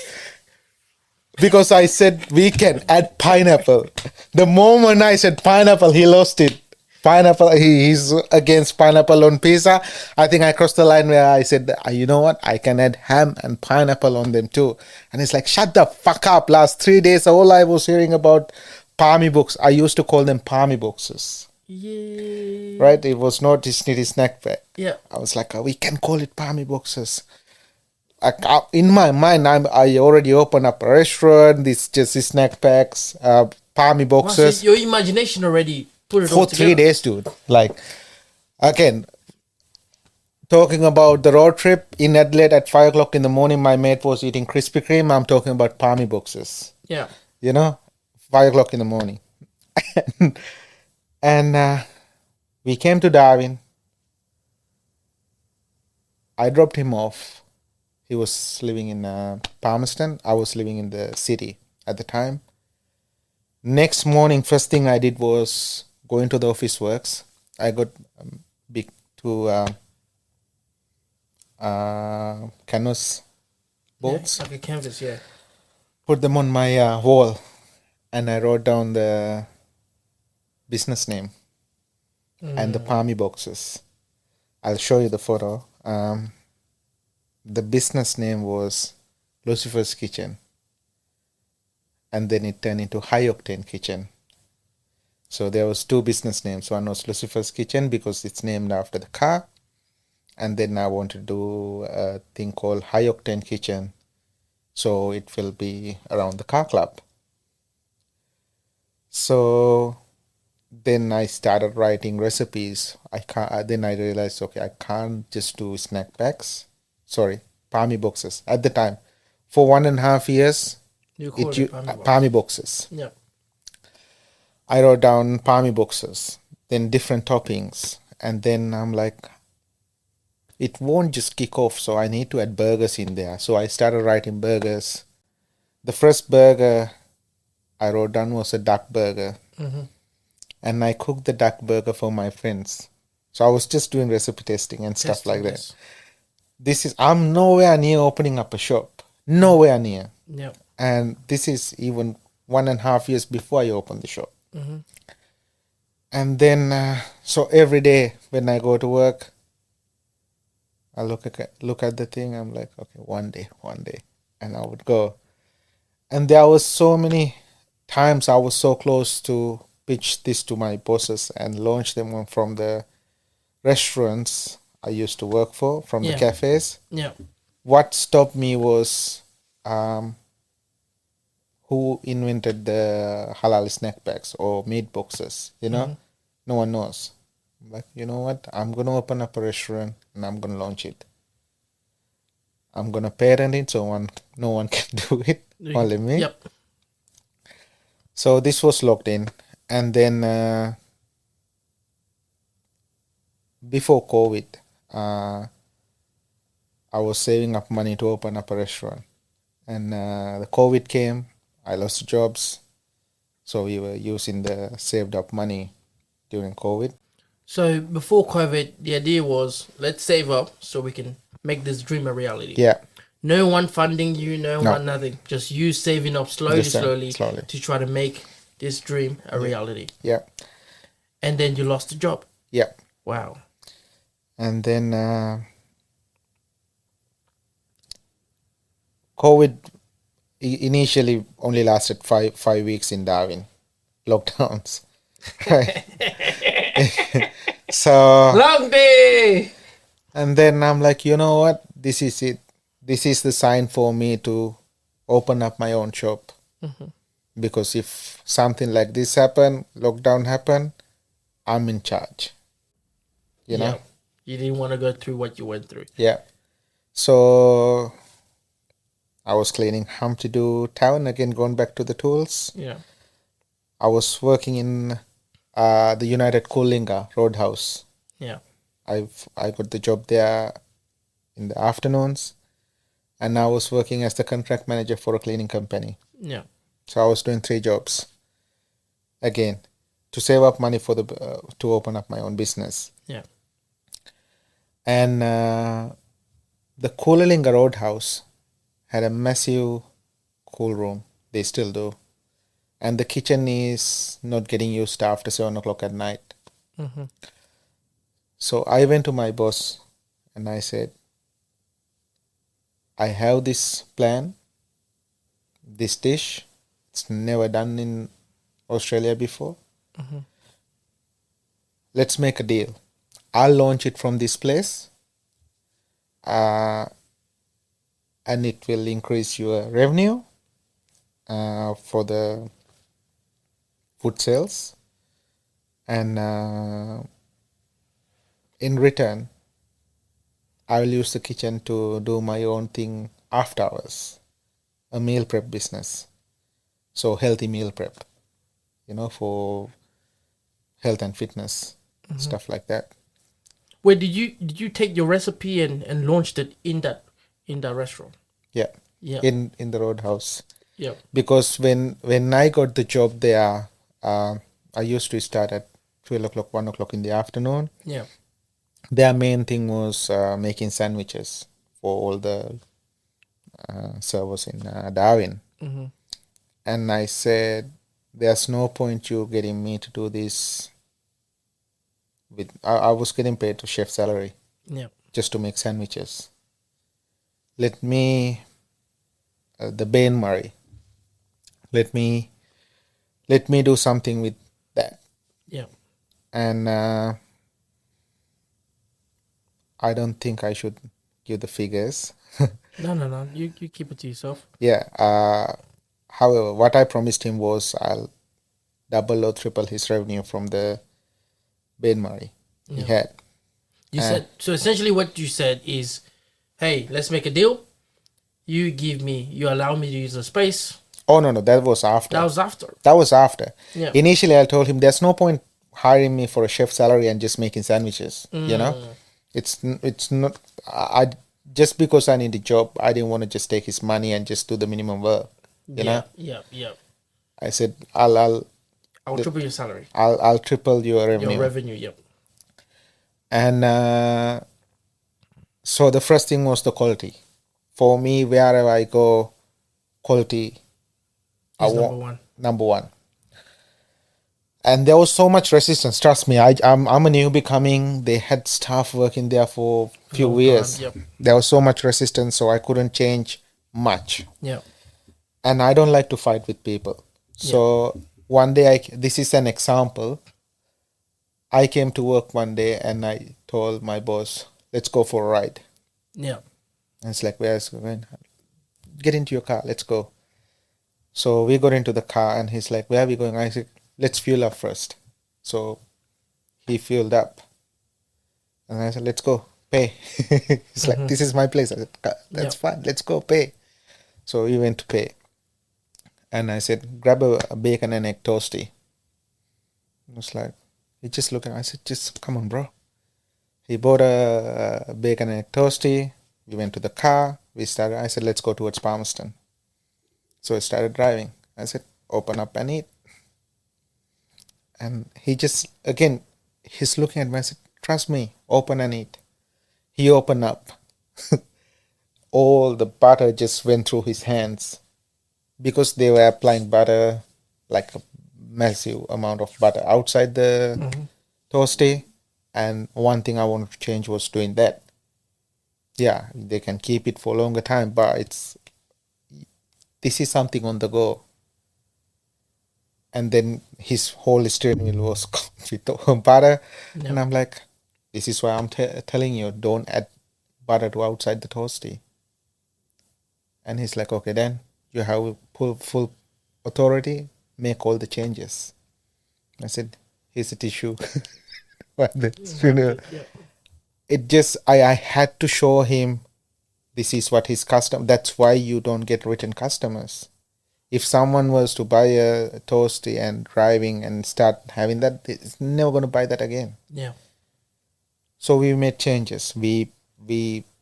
because I said we can add pineapple. The moment I said pineapple, he lost it. Pineapple, he's against pineapple on pizza. I think I crossed the line where I said, you know what? I can add ham and pineapple on them too. And it's like, shut the fuck up. Last 3 days, all I was hearing about palmy books. I used to call them palmy boxes. Yeah. Right? It was not Disney snack pack. Yeah. I was like, we can call it palmy boxes. In my mind, I already opened up a restaurant. This just snack packs, palmy boxes. So your imagination already put it For all 3 together. days, dude. Like, again, talking about the road trip in Adelaide at 5 o'clock in the morning, my mate was eating Krispy Kreme. I'm talking about palmy boxes. Yeah. 5 o'clock in the morning. and we came to Darwin. I dropped him off. He was living in Palmerston. I was living in the city at the time. Next morning, first thing I did was go into the office works. I got big two canvas boards, Yeah, like a canvas, yeah. put them on my wall, and I wrote down the business name and the palmy boxes. I'll show you the photo. The business name was Lucifer's Kitchen, and then it turned into High Octane Kitchen. So there was two business names. One was Lucifer's Kitchen because it's named after the car, and then I wanted to do a thing called High Octane Kitchen, so it will be around the car club. So then I started writing recipes. Then I realized, okay, I can't just do snack packs. Sorry, palmy boxes. At the time, for 1.5 years, You call it palmy box. palmy boxes. Yeah. I wrote down palmy boxes, then different toppings, and then I'm like, it won't just kick off, so I need to add burgers in there. So I started writing burgers. The first burger I wrote down was a duck burger, and I cooked the duck burger for my friends. So I was just doing recipe testing and stuff like that. I'm nowhere near opening up a shop, nowhere near. Yeah. And this is even 1.5 years before I opened the shop. And then, so every day when I go to work, I look at the thing. I'm like, okay, one day, and I would go. And there was so many times I was so close to pitch this to my bosses and launch them from the restaurants I used to work for, from the cafes. Yeah. What stopped me was who invented the halal snack packs or meat boxes. No one knows. I'm like, you know what? I'm gonna open up a restaurant and I'm gonna launch it. I'm gonna parent it so no one can do it, only me. Yep. So this was locked in, and then before COVID, I was saving up money to open up a restaurant, and the COVID came. I lost jobs, so we were using the saved up money during COVID. So before COVID, the idea was let's save up so we can make this dream a reality. Yeah. No one funding you, no No. one nothing. Just you saving up slowly, Just slowly slowly. to try to make this dream a reality. Yeah. And then you lost the job. Yeah. Wow. And then COVID initially only lasted five weeks in Darwin, lockdowns. Right. So Long day. and then I'm like, you know what? This is it. This is the sign for me to open up my own shop. Because if something like this happen, lockdown happen, I'm in charge. You know? Yeah. You didn't want to go through what you went through. Yeah. So I was cleaning Humpty Doo town again, going back to the tools. Yeah. I was working in the United Coolinga Roadhouse. Yeah. I got the job there in the afternoons, and I was working as the contract manager for a cleaning company. Yeah. So I was doing 3 jobs again to save up money for the to open up my own business. Yeah. And the Coolinga Roadhouse had a massive cool room. They still do. And the kitchen is not getting used after 7 o'clock at night. Mm-hmm. So I went to my boss and I said, I have this plan, this dish. It's never done in Australia before. Mm-hmm. Let's make a deal. I'll launch it from this place, and it will increase your revenue for the food sales. And in return, I will use the kitchen to do my own thing after hours, a meal prep business. So healthy meal prep, for health and fitness, stuff like that. Wait, did you take your recipe and launched it in that restaurant? Yeah, Yeah. in the Roadhouse. Yeah. Because when I got the job there, I used to start at 12 o'clock, 1 o'clock in the afternoon. Yeah. Their main thing was making sandwiches for all the servers in Darwin. Mm-hmm. And I said, there's no point you getting me to do this. I was getting paid to chef salary Yeah. just to make sandwiches. Let me, the Bain Murray, let me do something with that. Yeah. And I don't think I should give the figures. No. You keep it to yourself. Yeah. However, what I promised him was I'll double or triple his revenue from the Bain Murray he Yeah. had. You said so. Essentially, what you said is, "Hey, let's make a deal. You allow me to use the space." Oh, no, that was after. That was after. That was after. Yeah. Initially, I told him there's no point hiring me for a chef salary and just making sandwiches. It's not. I just because I need a job, I didn't want to just take his money and just do the minimum work. You know. Yeah. I said I'll triple your salary. I'll triple your revenue. Your revenue. Yep. And so the first thing was the quality. For me, wherever I go, quality Is number one. Number one. And there was so much resistance. Trust me, I'm a newbie coming. They had staff working there for a few Long years. time, yep. There was so much resistance, so I couldn't change much. Yeah. And I don't like to fight with people. So one day, this is an example. I came to work one day and I told my boss, let's go for a ride. Yeah. And it's like, where's going? Get into your car, let's go. So we got into the car and he's like, where are we going? I said, let's fuel up first. So he fueled up. And I said, let's go, pay. He's like, this is my place. I said, that's fine, let's go pay. So we went to pay. And I said, grab a bacon and egg toasty. It was like, he just looked at me. I said, just come on, bro. He bought a bacon and egg toasty. We went to the car. I said, let's go towards Palmerston. So I started driving. I said, open up and eat. And he just, again, he's looking at me. I said, trust me, open and eat. He opened up. All the butter just went through his hands because they were applying butter, like a massive amount of butter outside the toasty. And one thing I wanted to change was doing that. Yeah, they can keep it for a longer time, but this is something on the go. And then his whole steering wheel was with butter. Yeah. And I'm like, this is why I'm telling you, don't add butter to outside the toasty. And he's like, okay, then you have full authority, make all the changes. I said, here's a tissue. Yeah. It just, I had to show him this is what his custom. That's why you don't get return customers. If someone was to buy a toasty and driving and start having that, it's never going to buy that again. Yeah. So we made changes. We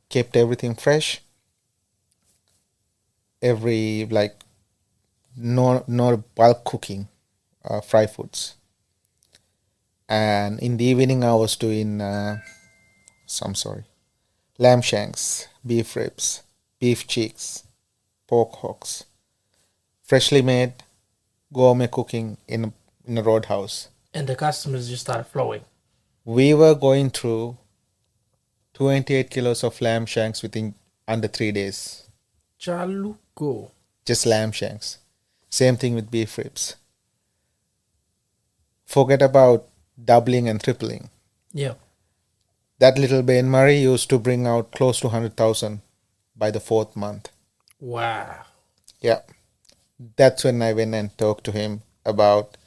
kept everything fresh. Every like no bulk cooking, fry foods. And in the evening, I was doing lamb shanks, beef ribs, beef cheeks, pork hocks, freshly made gourmet cooking in a roadhouse. And the customers just started flowing. We were going through 28 kilos of lamb shanks within under 3 days. Chaluko. Just lamb shanks. Same thing with beef ribs. Forget about doubling and tripling. Yeah. That little Bain Murray used to bring out close to 100,000 by the 4th month. Wow. Yeah. That's when I went and talked to him about,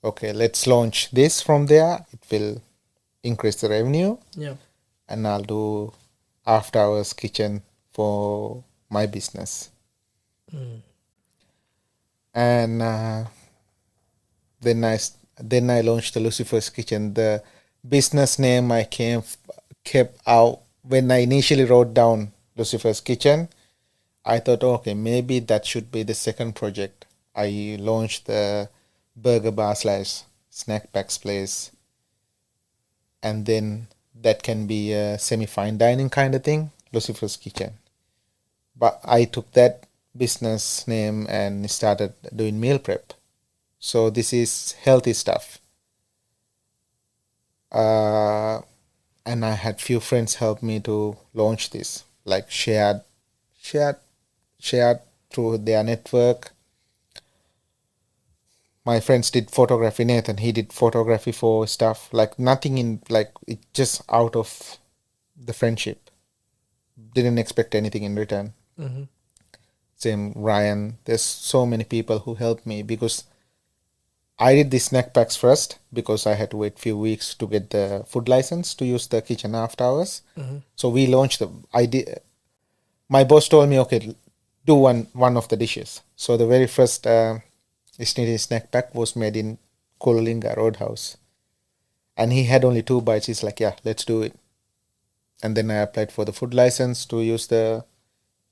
okay, let's launch this from there. It will increase the revenue. Yeah. And I'll do after hours kitchen for my business. And then I launched the Lucifer's Kitchen. The business name I kept out when I initially wrote down Lucifer's Kitchen. I thought, okay, maybe that should be the second project. I launched the burger bar slash snack packs place, and then that can be a semi-fine dining kind of thing, Lucifer's Kitchen. But I took that business name and started doing meal prep. So this is healthy stuff. And I had few friends help me to launch this, like shared through their network. My friends did photography. Nathan, he did photography for stuff, like nothing in, like it just out of the friendship. Didn't expect anything in return. Same Ryan. There's so many people who helped me because I did the snack packs first because I had to wait few weeks to get the food license to use the kitchen after hours. So we launched them. My boss told me, okay, do one of the dishes. So the very first Snitty snack pack was made in Kulalinga Roadhouse. And he had only 2 bites. He's like, yeah, let's do it. And then I applied for the food license to use the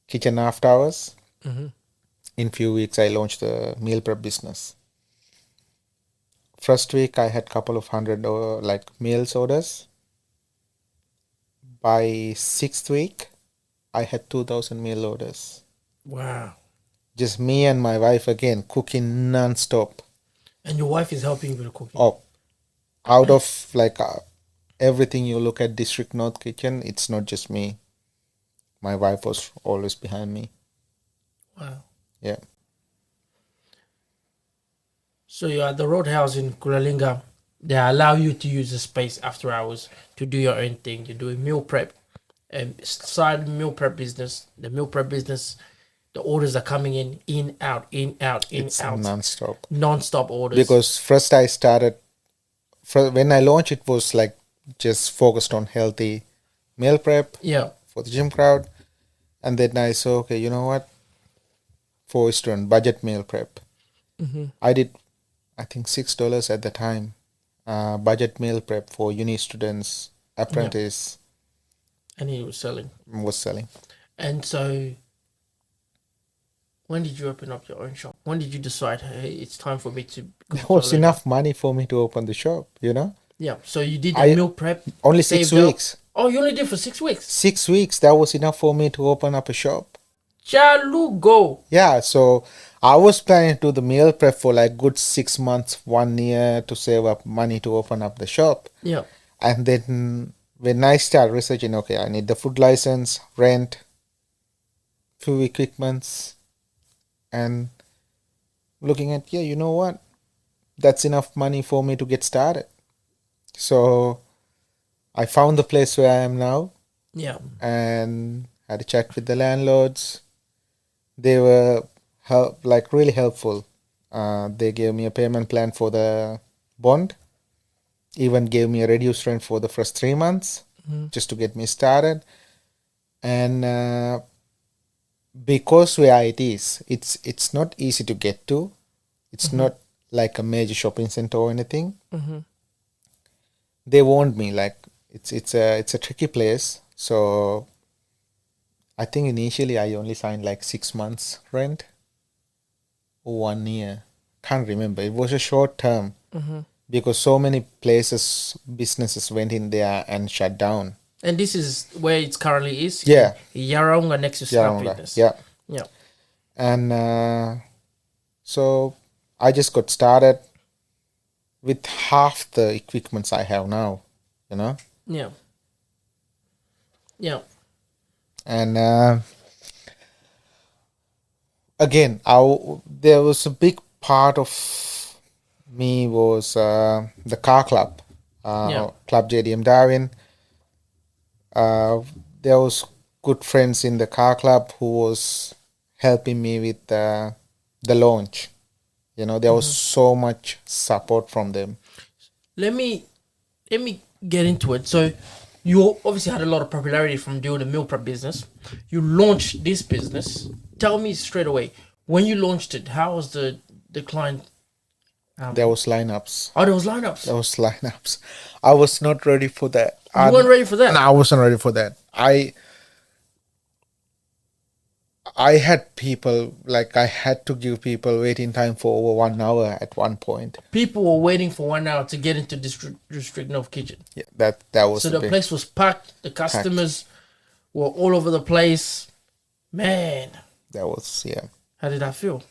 kitchen after hours. In few weeks, I launched the meal prep business. First week, I had couple of hundred meals orders. By 6th week, I had 2,000 meal orders. Wow. Just me and my wife again cooking non-stop. And your wife is helping you with the cooking? Oh, out of everything you look at District North Kitchen, it's not just me. My wife was always behind me. Wow. Yeah. So you're at the Roadhouse in Kulalinga. They allow you to use the space after hours to do your own thing. You're doing meal prep and side meal prep business. The meal prep business, the orders are coming in, out, It's out. non-stop. Non-stop orders. Because first I started, when I launched, it was like just focused on healthy meal prep for the gym crowd. And then I saw, okay, you know what? Focused on budget meal prep. I did, I think $6 at the time, budget meal prep for uni students, apprentice. And he was selling. And so when did you open up your own shop? When did you decide, hey, it's time for me to go? There was enough money for me to open the shop, you know? Yeah. So you did the I meal prep, only 6 saved up. weeks. Oh, you only did for 6 weeks. 6 weeks, that was enough for me to open up a shop. Chalugo. Yeah, so I was planning to do the meal prep for like good 6 months, 1 year to save up money to open up the shop. Yeah. And then when I started researching, okay, I need the food license, rent, few equipments, and looking at, yeah, you know what? That's enough money for me to get started. So I found the place where I am now Yeah. and had a chat with the landlords. They were really helpful. They gave me a payment plan for the bond, even gave me a reduced rent for the first 3 months just to get me started. And because where it is, it's not easy to get to. It's not like a major shopping center or anything. They warned me like it's a tricky place. So I think initially I only signed like 6 months rent or 1 year. Can't remember. It was a short term because so many places, businesses went in there and shut down. And this is where it currently is. Yeah. In Yarraunga next to Star Yarraunga. Fitness. Yeah. Yeah. And so I just got started with half the equipments I have now, you know. Yeah. Yeah. And again, there was a big part of me was the car club, Yeah. Club JDM Darwin. There was good friends in the car club who was helping me with the launch. You know, there was so much support from them. Let me get into it. So you obviously had a lot of popularity from doing the meal prep business. You launched this business. Tell me straight away, when you launched it, how was the client? There was lineups. Oh, there was lineups. There was lineups. I was not ready for that. You weren't ready for that. No, I wasn't ready for that. I had people, like I had to give people waiting time for over 1 hour at one point. People were waiting for 1 hour to get into District North Kitchen. Yeah, that was So the place was packed. The customers were all over the place. Man, that was, yeah, how did that feel?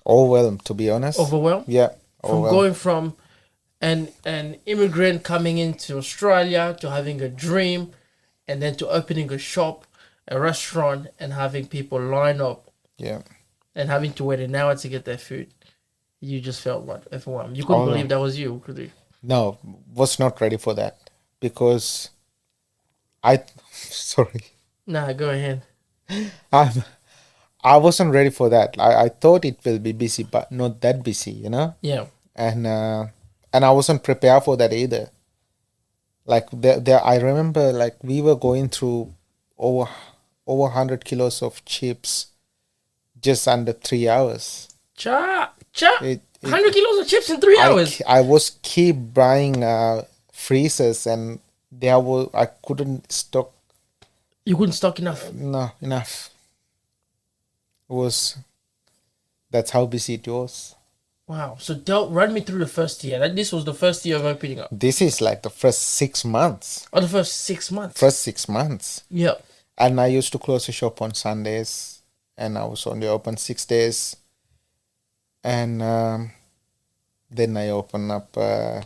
overwhelmed, to be honest. Overwhelmed? Yeah, From overwhelmed. going from an immigrant coming into Australia to having a dream, and then to opening a shop, a restaurant, and having people line up Yeah. and having to wait an hour to get their food. You just felt what overwhelmed. You couldn't Oh, no. believe that was you, could you? No, was not ready for that because sorry, Nah, go ahead. I wasn't ready for that. I thought it will be busy, but not that busy, you know. Yeah. And I wasn't prepared for that either. Like there, I remember like we were going through over 100 kilos of chips just under 3 hours. Cha. It 100 kilos of chips in 3 hours. I was keep buying freezers and I couldn't stock. You couldn't stock enough. No, enough. That's how busy it was. Wow. So run me through the first year. This was the first year of opening up. This is like the first 6 months. Oh, the first 6 months. First 6 months. Yeah. And I used to close the shop on Sundays, and I was only open 6 days. And then I opened up a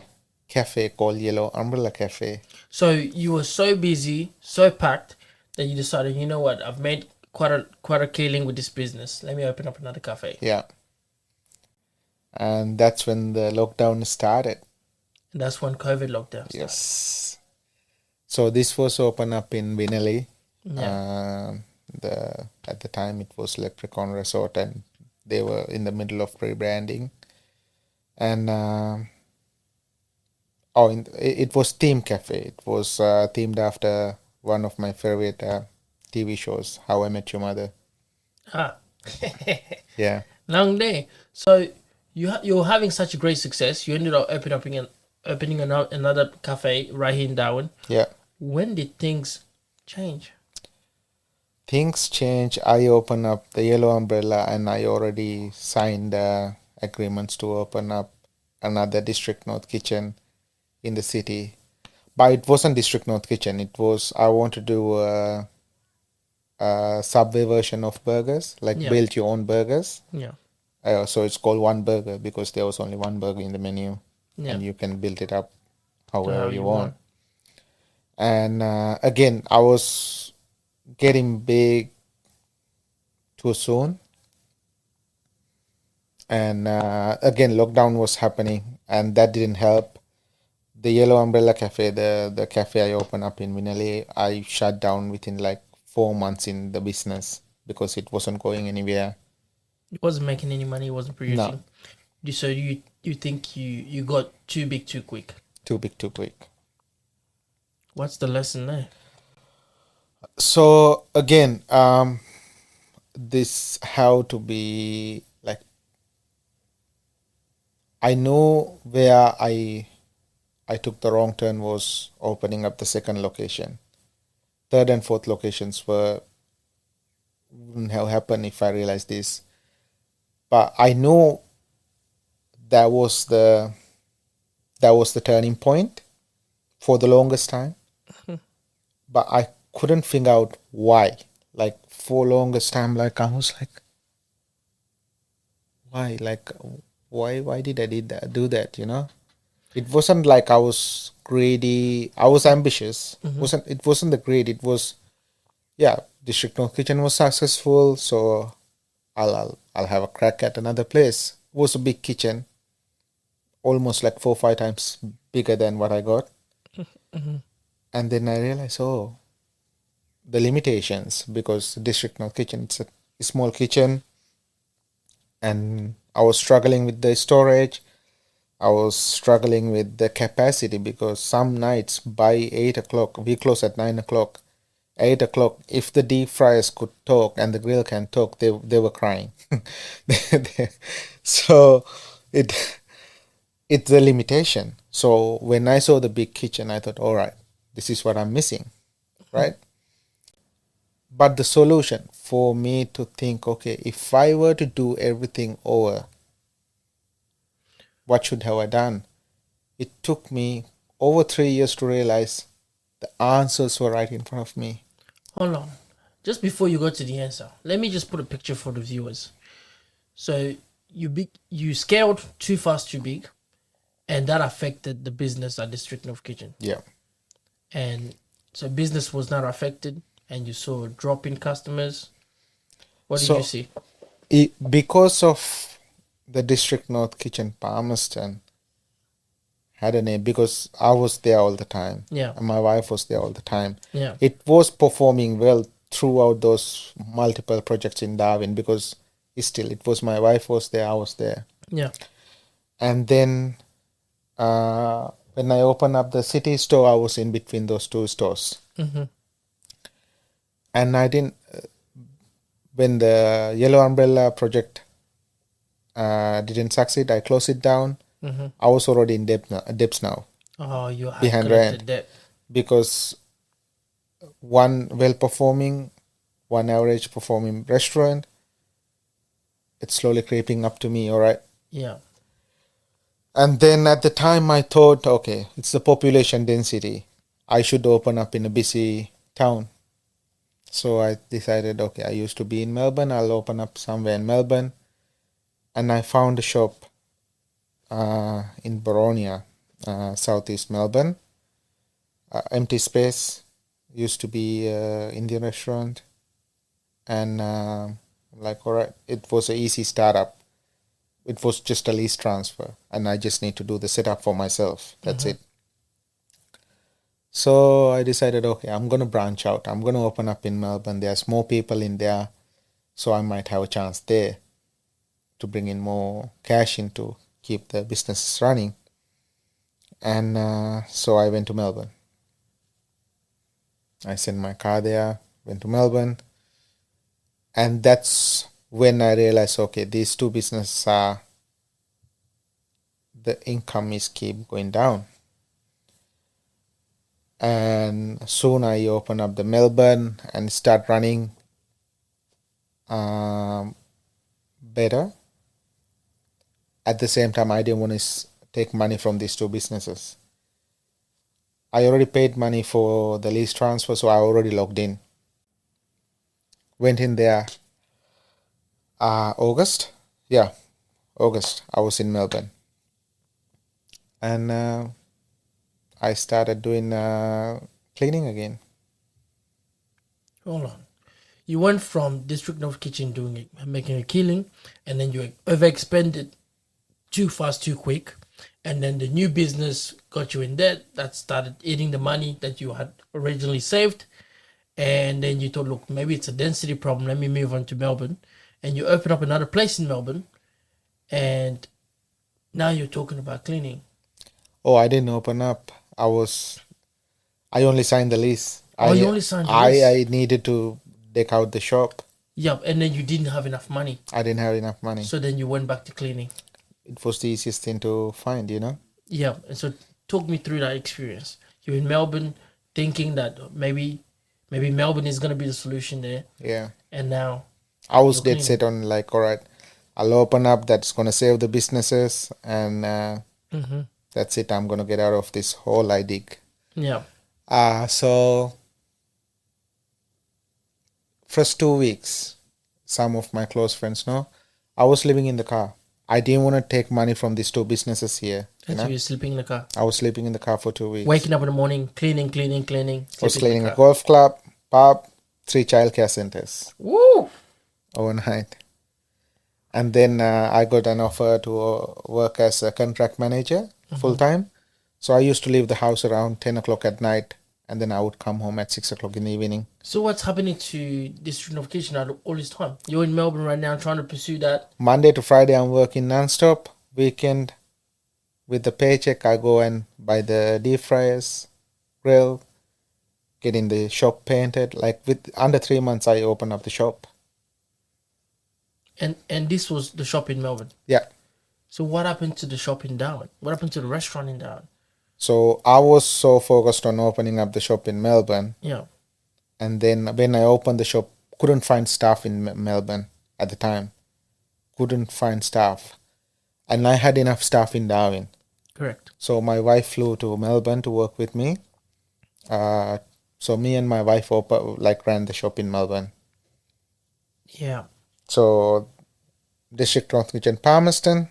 cafe called Yellow Umbrella Cafe. So you were so busy, so packed, that you decided, you know what, I've made quite a killing with this business. Let me open up another cafe. Yeah. And that's when the lockdown started. And that's when COVID lockdown started. Yes. So this was open up in Winnerly. Yeah. At the time it was Leprechaun Resort, and they were in the middle of rebranding. And it was Theme Cafe. It was themed after one of my favorite TV shows, How I Met Your Mother. Ah. Yeah. Long day. So you're having such a great success. You ended up opening another cafe right here in Darwin. Yeah. When did things change? Things change. I open up the Yellow Umbrella, and I already signed agreements to open up another District North Kitchen in the city, but it wasn't District North Kitchen. It was I want to do a Subway version of burgers, like Yeah. build your own burgers. Yeah. So it's called One Burger because there was only one burger in the menu, Yeah. and you can build it up To however how you you want. want. And again, I was getting big too soon, and again, lockdown was happening, and that didn't help. The Yellow Umbrella Cafe, the cafe I opened up in Vinali, I shut down within like 4 months in the business because it wasn't going anywhere. It wasn't making any money. It wasn't No, producing. So you think you got too big too quick. too big, too quick. What's the lesson there? So again, this how to be like I know where I took the wrong turn was opening up the second location. Third and fourth locations wouldn't have happened if I realized this. But I know that was the that was the turning point for the longest time. But I couldn't figure out why. Like for longest time, like I was like, why? Like why did I did that do that, you know? It wasn't like I was greedy. I was ambitious. Mm-hmm. Wasn't it wasn't the greed, it was yeah, District North Kitchen was successful, so I'll have a crack at another place. It was a big kitchen, almost like 4 or 5 times bigger than what I got. Mm-hmm. And then I realized, oh, the limitations because District North Kitchen it's a small kitchen, and I was struggling with the storage. I was struggling with the capacity because some nights by 8 o'clock we close at 9 o'clock. 8 o'clock, if the deep fryers could talk and the grill can talk, they were crying. So it it's a limitation. So when I saw the big kitchen, I thought, all right, this is what I'm missing, right? But the solution for me to think, okay, if I were to do everything over, what should have I done? It took me over 3 years to realize the answers were right in front of me. Hold on. Just before you go to the answer, let me just put a picture for the viewers. So you scaled too fast, too big, and that affected the business at District North Kitchen. Yeah. And so business was not affected, and you saw a drop in customers. What did you So see? because of the District North Kitchen, Palmerston had a name because I was there all the time. Yeah. And my wife was there all the time. Yeah. It was performing well throughout those multiple projects in Darwin because still it was my wife was there, I was there. Yeah. And then when I opened up the city store, I was in between those two stores. Mm-hmm. And I didn't, when the Yellow Umbrella project didn't succeed, I closed it down. Mm-hmm. I was already in debts now Oh, you had behind collected rent debt. because one well performing, one average performing restaurant, it's slowly creeping up to me, all right. Yeah. And then at the time I thought, okay, it's the population density. I should open up in a busy town. So I decided, okay, I used to be in Melbourne, I'll open up somewhere in Melbourne. And I found a shop in Boronia, southeast Melbourne. Empty space, used to be Indian restaurant. And like, all right, it was an easy startup. It was just a lease transfer, and I just need to do the setup for myself. That's it. So I decided, okay, I'm going to branch out. I'm going to open up in Melbourne. There's more people in there, so I might have a chance there to bring in more cash in to keep the business running. And so I went to Melbourne. I sent my car there, went to Melbourne, and that's when I realized, okay, these two businesses are, the income is keep going down. And soon I open up the Melbourne and start running better. At the same time, I didn't want to take money from these two businesses. I already paid money for the lease transfer, so I already logged in. Went in there August. Yeah, August. I was in Melbourne. And I started doing cleaning again. Hold on. You went from District North Kitchen doing it, making a killing, and then you overexpended too fast, too quick, and then the new business got you in debt. That started eating the money that you had originally saved, and then you thought, look, maybe it's a density problem. Let me move on to Melbourne, and you open up another place in Melbourne, and now you're talking about cleaning. Oh, I didn't open up. I only signed the lease. Oh, you only signed the lease. I needed to deck out the shop. Yeah, and then you didn't have enough money. I didn't have enough money. So then you went back to cleaning. It was the easiest thing to find, you know? Yeah, and so talk me through that experience. You're in Melbourne thinking that maybe Melbourne is going to be the solution there. Yeah. And now I was you're dead cleaning. set on like, all right, I'll open up. That's going to save the businesses. And that's it. I'm going to get out of this hole I dig. Yeah. So first 2 weeks, some of my close friends know, I was living in the car. I didn't want to take money from these two businesses here. And so you're sleeping in the car. I was sleeping in the car for 2 weeks. Waking up in the morning, cleaning. I was cleaning a golf club, pub, 3 childcare centers Woo! overnight. And then I got an offer to work as a contract manager full time. So I used to leave the house around 10 o'clock at night, and then I would come home at 6 o'clock in the evening. So what's happening to District of Kitchen all this time? You're in Melbourne right now trying to pursue that. Monday to Friday, I'm working non-stop. Weekend, with the paycheck, I go and buy the deep fryers, grill, getting the shop painted. Like with under 3 months, I open up the shop. And this was the shop in Melbourne. Yeah. So what happened to the shop in Darwin? What happened to the restaurant in Darwin? So I was so focused on opening up the shop in Melbourne. Yeah. And then when I opened the shop, couldn't find staff in Melbourne at the time. Couldn't find staff. And I had enough staff in Darwin. Correct. So my wife flew to Melbourne to work with me. So me and my wife ran the shop in Melbourne. Yeah. So District North Kitchen Palmerston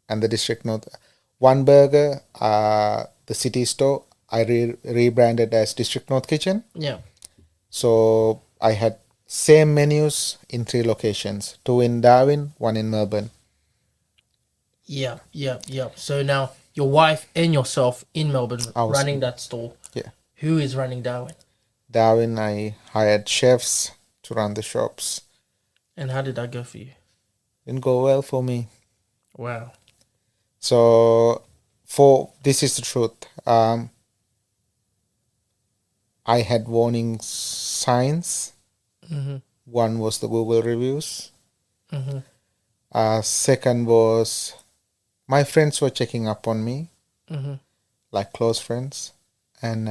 and the District North One Burger, the city store, I rebranded as District North Kitchen. Yeah. So I had same menus in 3 locations, 2 in Darwin, 1 in Melbourne. Yeah. So now your wife and yourself in Melbourne running that store. Yeah. Who is running Darwin? Darwin, I hired chefs to run the shops. And how did that go for you? Didn't go well for me. Wow. So this is the truth. I had warning signs. One was the Google reviews. Second was my friends were checking up on me, like close friends, and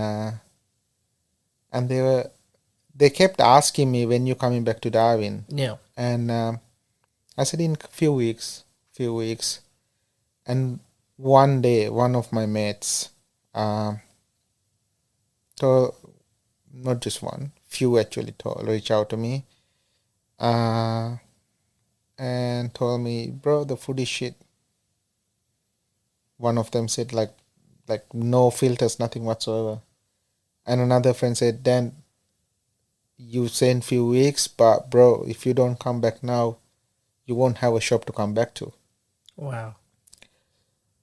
they kept asking me, when you coming back to Darwin. Yeah. And I said in few weeks. And one day, one of my mates, not just one, few actually reached out to me, and told me, bro, the food is shit. One of them said like no filters, nothing whatsoever. And another friend said, Dan, you say in few weeks, but bro, if you don't come back now, you won't have a shop to come back to. Wow.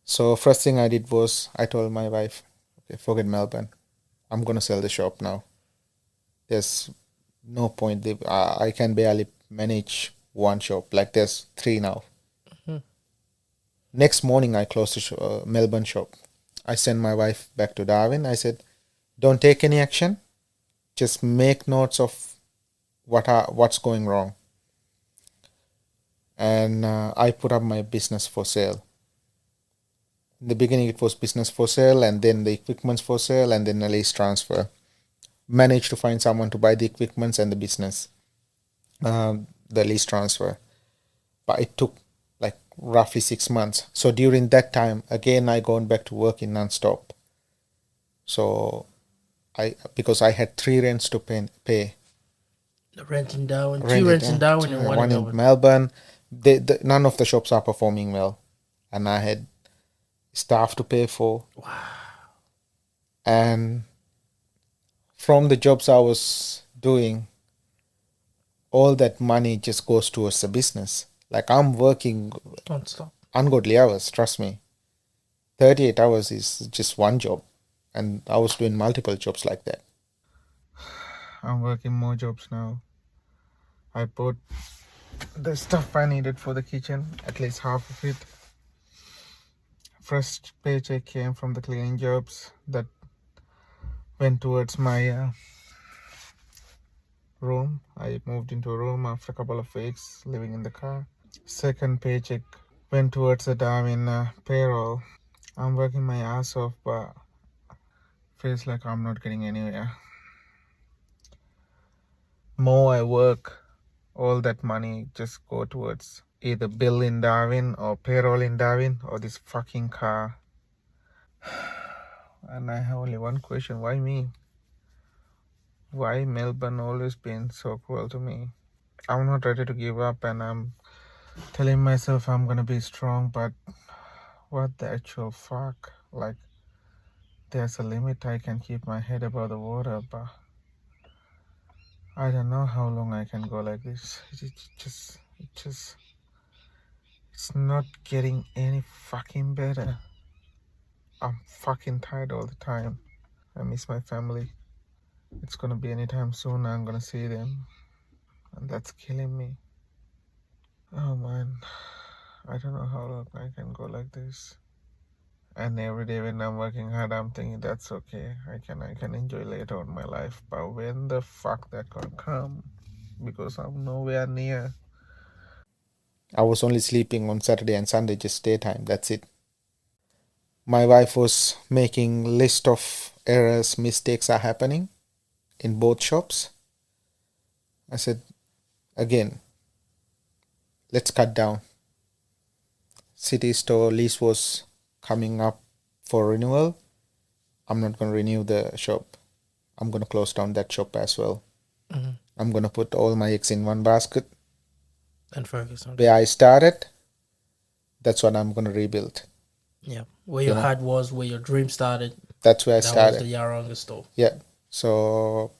So first thing I did was I told my wife, okay, forget Melbourne. I'm going to sell the shop now. There's no point. I can barely manage one shop. Like there's 3 now. Next morning, I closed the Melbourne shop. I sent my wife back to Darwin. I said, don't take any action. Just make notes of what's going wrong. And I put up my business for sale. In the beginning, it was business for sale, and then the equipment's for sale, and then a lease transfer. Managed to find someone to buy the equipments and the business, the lease transfer. But it took like roughly 6 months. So during that time, again, I gone back to working non-stop. So because I had three rents to pay. Rent in Darwin, two Rented rents in Darwin and one in one in Melbourne. Melbourne. None of the shops are performing well, and I had staff to pay for. And from the jobs I was doing, all that money just goes towards the business. Like I'm working Non-stop. ungodly hours. Trust me, 38 hours is just one job, and I was doing multiple jobs like that. I'm working more jobs now. I bought the stuff I needed for the kitchen, at least half of it. First paycheck came from the cleaning jobs that went towards my room. I moved into a room after a couple of weeks living in the car. Second paycheck went towards the Darwin payroll. I'm working my ass off, but feels like I'm not getting anywhere. More I work, all that money just go towards either bill in Darwin or payroll in Darwin or this fucking car. And I have only one question: why me? Why Melbourne always been so cruel to me? I'm not ready to give up, and I'm telling myself I'm gonna be strong, but what the actual fuck? Like, there's a limit I can keep my head above the water, but I don't know how long I can go like this. It's not getting any fucking better. I'm fucking tired all the time. I miss my family. It's gonna be anytime soon. I'm gonna see them, and that's killing me. Oh man, I don't know how long I can go like this. And every day when I'm working hard, I'm thinking that's okay. I can enjoy later on my life. But when the fuck that gonna come? Because I'm nowhere near. I was only sleeping on Saturday and Sunday, just daytime. That's it. My wife was making list of errors, mistakes are happening in both shops. I said, again, let's cut down. City store lease was coming up for renewal. I'm not going to renew the shop. I'm going to close down that shop as well. Mm-hmm. I'm going to put all my eggs in one basket. And focus on Where I started, that's what I'm going to rebuild. Yeah, where your heart was, where your dream started. That's where I That started. was the Yaranga store. Yeah. So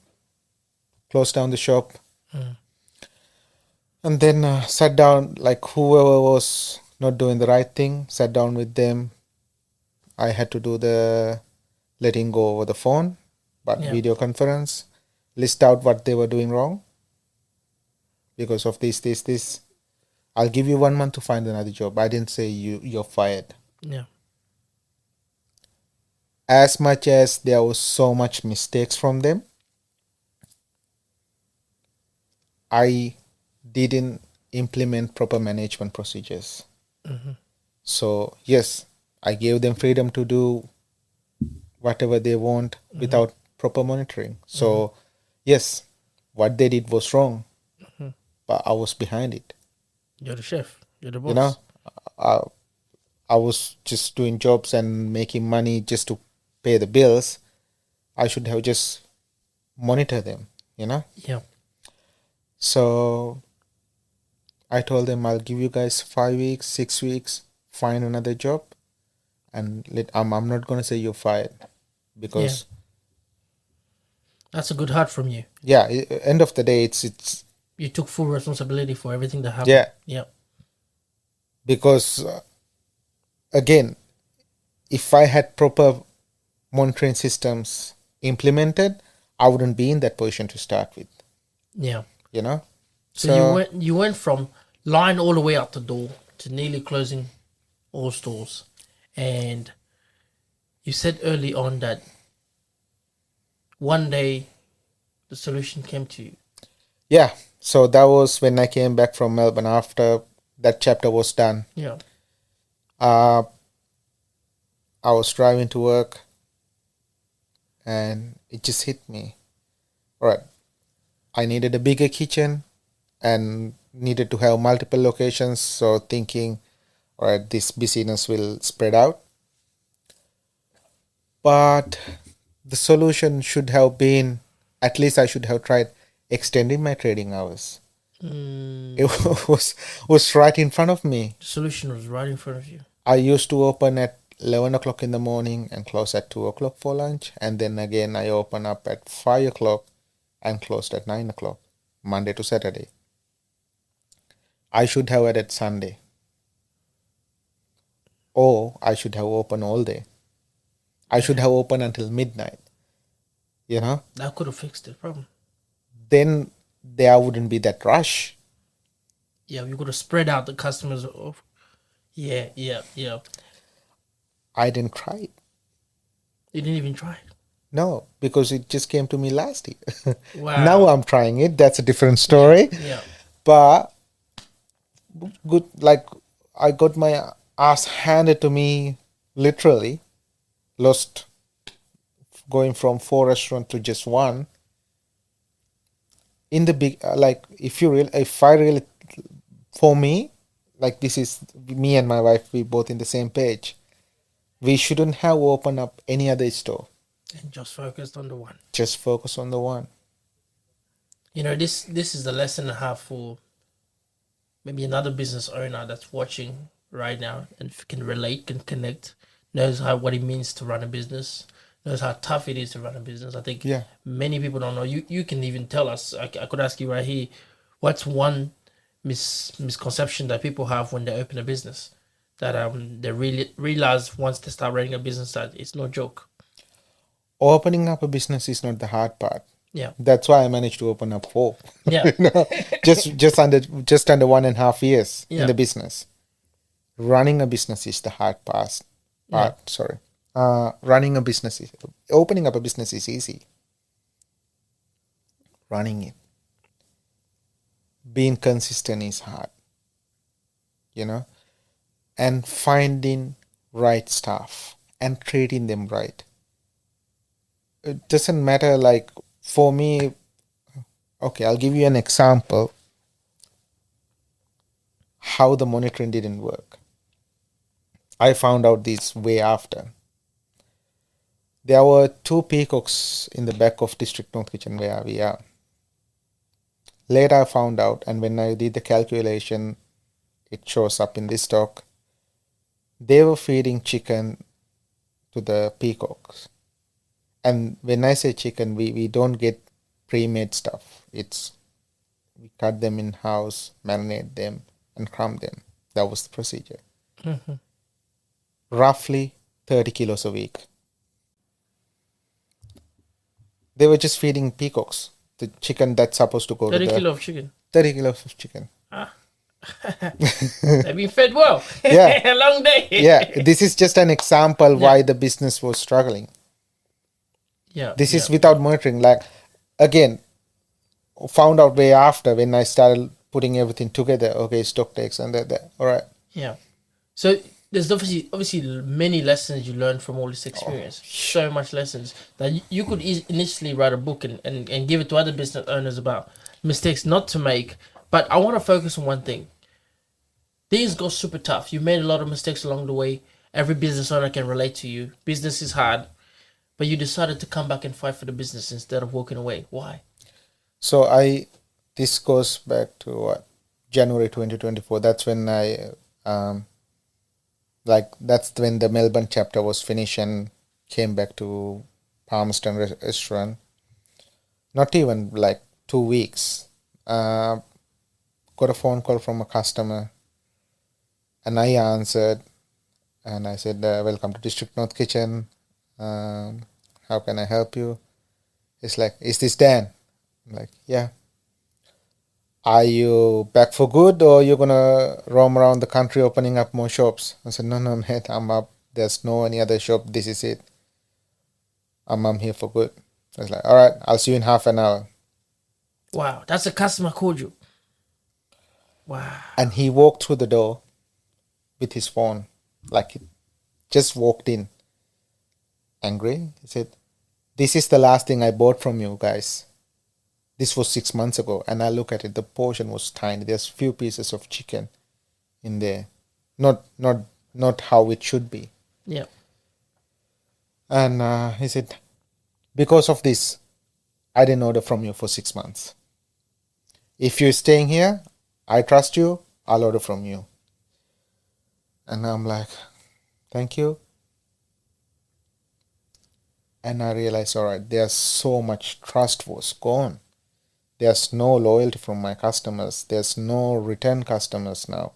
close down the shop. And then sat down, like whoever was not doing the right thing, sat down with them. I had to do the letting go over the phone, but video conference, list out what they were doing wrong because of this. I'll give you 1 month to find another job. I didn't say you're fired. Yeah. As much as there was so much mistakes from them, I didn't implement proper management procedures. So yes, I gave them freedom to do whatever they want without proper monitoring. So yes, what they did was wrong, but I was behind it. You're the chef. You're the boss. You know, I was just doing jobs and making money just to pay the bills. I should have just monitor them, you know? Yeah. So I told them I'll give you guys 5 weeks, 6 weeks, find another job, and I'm not gonna say you're fired because that's a good heart from you. Yeah, end of the day, it's you took full responsibility for everything that happened. Yeah. Yeah. Because again, if I had proper monitoring systems implemented, I wouldn't be in that position to start with. Yeah. You know. So you went from line all the way out the door to nearly closing all stores, and you said early on that one day the solution came to you. Yeah. So that was when I came back from Melbourne after that chapter was done. Yeah. I was driving to work and it just hit me. All right. I needed a bigger kitchen and needed to have multiple locations. So thinking, all right, this business will spread out. But the solution should have been, at least I should have tried extending my trading hours. It was right in front of me. The solution was right in front of you. I used to open at 11 o'clock in the morning and close at 2 o'clock for lunch. And then again, I open up at 5 o'clock and closed at 9 o'clock, Monday to Saturday. I should have added Sunday. Or I should have opened all day. I should have opened until midnight. You know? That could have fixed the problem. Then there wouldn't be that rush. Yeah, you could have spread out the customers. Yeah. I didn't try it. You didn't even try it. No, because it just came to me last year. Wow. Now I'm trying it. That's a different story. Yeah. But good, like I got my ass handed to me, literally. Lost going from 4 restaurants to just one. In the big, like for me, like this is me and my wife, we both in the same page. We shouldn't have opened up any other store. And just focused on the one. Just focus on the one. You know, this is the lesson I have for maybe another business owner that's watching right now and can relate, can connect, knows what it means to run a business, knows how tough it is to run a business. I think many people don't know. You can even tell us. I could ask you right here, what's one misconception that people have when they open a business, that they really realize once they start running a business that it's no joke. Opening up a business is not the hard part. Yeah, that's why I managed to open up 4. Yeah, just under 1.5 years in the business. Running a business is the hard part. Sorry, running a business is, opening up a business is easy. Running it, being consistent is hard. You know, and finding right staff and treating them right. It doesn't matter, like for me, okay, I'll give you an example how the monitoring didn't work. I found out this way after. There were 2 peacocks in the back of District North Kitchen where we are. Later I found out, and when I did the calculation, it shows up in this doc. They were feeding chicken to the peacocks. And when I say chicken, we don't get pre-made stuff. We cut them in-house, marinate them, and crumb them. That was the procedure. Mm-hmm. Roughly 30 kilos a week. They were just feeding peacocks, the chicken that's supposed to go 30 to the... 30 kilos of chicken. 30 kilos of chicken. They've been fed well. Yeah. A long day. Yeah, this is just an example why the business was struggling. Yeah. This is without monitoring. Like, again, found out way after when I started putting everything together. Okay, stock takes and that. All right. Yeah. So there's obviously many lessons you learned from all this experience. So much lessons that you could initially write a book and give it to other business owners about mistakes not to make. But I want to focus on one thing. Things go super tough. You made a lot of mistakes along the way. Every business owner can relate to you. Business is hard. But you decided to come back and fight for the business instead of walking away. Why? So this goes back to what? January 2024. That's when that's when the Melbourne chapter was finished and came back to Palmerston restaurant. Not even like 2 weeks. Got a phone call from a customer and I answered and I said, welcome to District North Kitchen. How can I help you? It's like, is this Dan? I'm like, yeah. Are you back for good or you're gonna roam around the country opening up more shops? I said, no, mate, I'm up. There's no any other shop. This is it. I'm here for good. I was like, all right, I'll see you in half an hour. Wow, that's a customer called you. Wow. And he walked through the door with his phone, like he just walked in. Angry. He said, this is the last thing I bought from you guys. This was 6 months ago. And I look at it, the portion was tiny. There's few pieces of chicken in there. Not how it should be. Yeah. And he said, Because of this, I didn't order from you for 6 months. If you're staying here, I trust you, I'll order from you. And I'm like, thank you. And I realized, all right, there's so much trust was gone. There's no loyalty from my customers. There's no return customers now.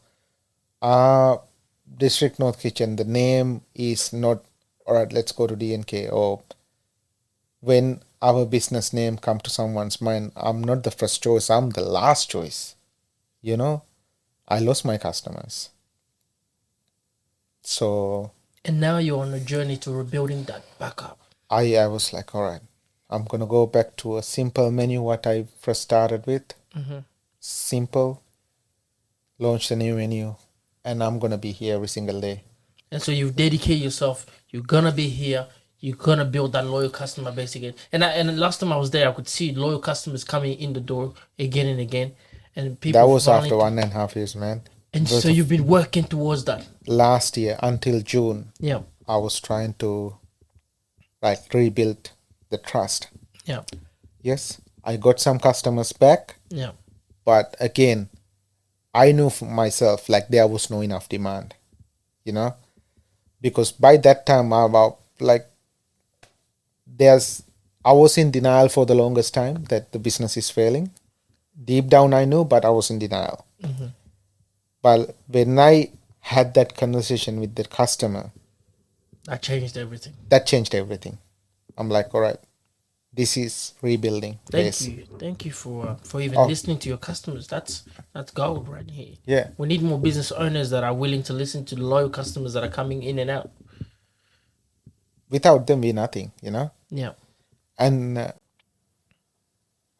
District North Kitchen, the name is not, all right, let's go to DNK. Or when our business name come to someone's mind, I'm not the first choice, I'm the last choice. You know, I lost my customers. So And now you're on a journey to rebuilding that back up. I was like, all right, I'm gonna go back to a simple menu what I first started with. Simple, launch the new menu, and I'm gonna be here every single day. And so you dedicate yourself. You're gonna be here. You're gonna build that loyal customer base again. And last time I was there, I could see loyal customers coming in the door again and again, and people. That was after finally 1.5 years, man. And so you've been working towards that. Last year until June, Yeah, I was trying to like rebuild the trust. yeah, Yes, I got some customers back, yeah, but again, I knew for myself like there was no enough demand, you know, because by that time I about like I was in denial for the longest time that the business is failing. Deep down I knew, but I was in denial. But when I had that conversation with the customer, that changed everything. that changed everything. I'm like, all right, this is rebuilding. Thank you for even listening to your customers. That's gold right here. Yeah. We need more business owners that are willing to listen to the loyal customers that are coming in and out. Without them, we're nothing, you know. Yeah, And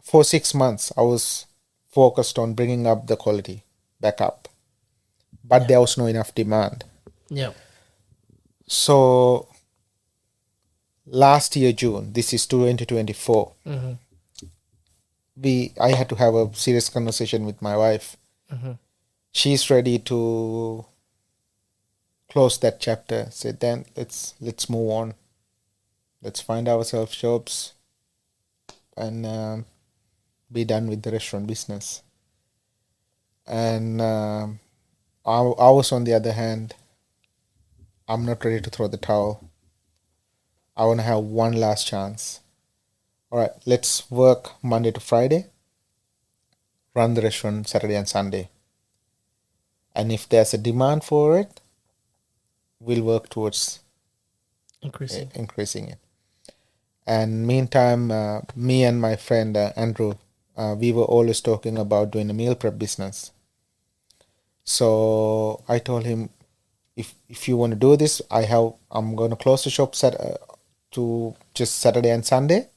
for 6 months, I was focused on bringing up the quality back up, but there was no enough demand. yeah, So last year June, this is 2024, I had to have a serious conversation with my wife. She's ready to close that chapter. Said, then let's move on. Let's find ourselves jobs and be done with the restaurant business. And I was, on the other hand, I'm not ready to throw the towel. I want to have one last chance. All right, let's work Monday to Friday, run the restaurant Saturday and Sunday. And if there's a demand for it, we'll work towards increasing it. And meantime, me and my friend Andrew, we were always talking about doing a meal prep business. So I told him, if you want to do this, I'm going to close the shop to just Saturday and Sunday.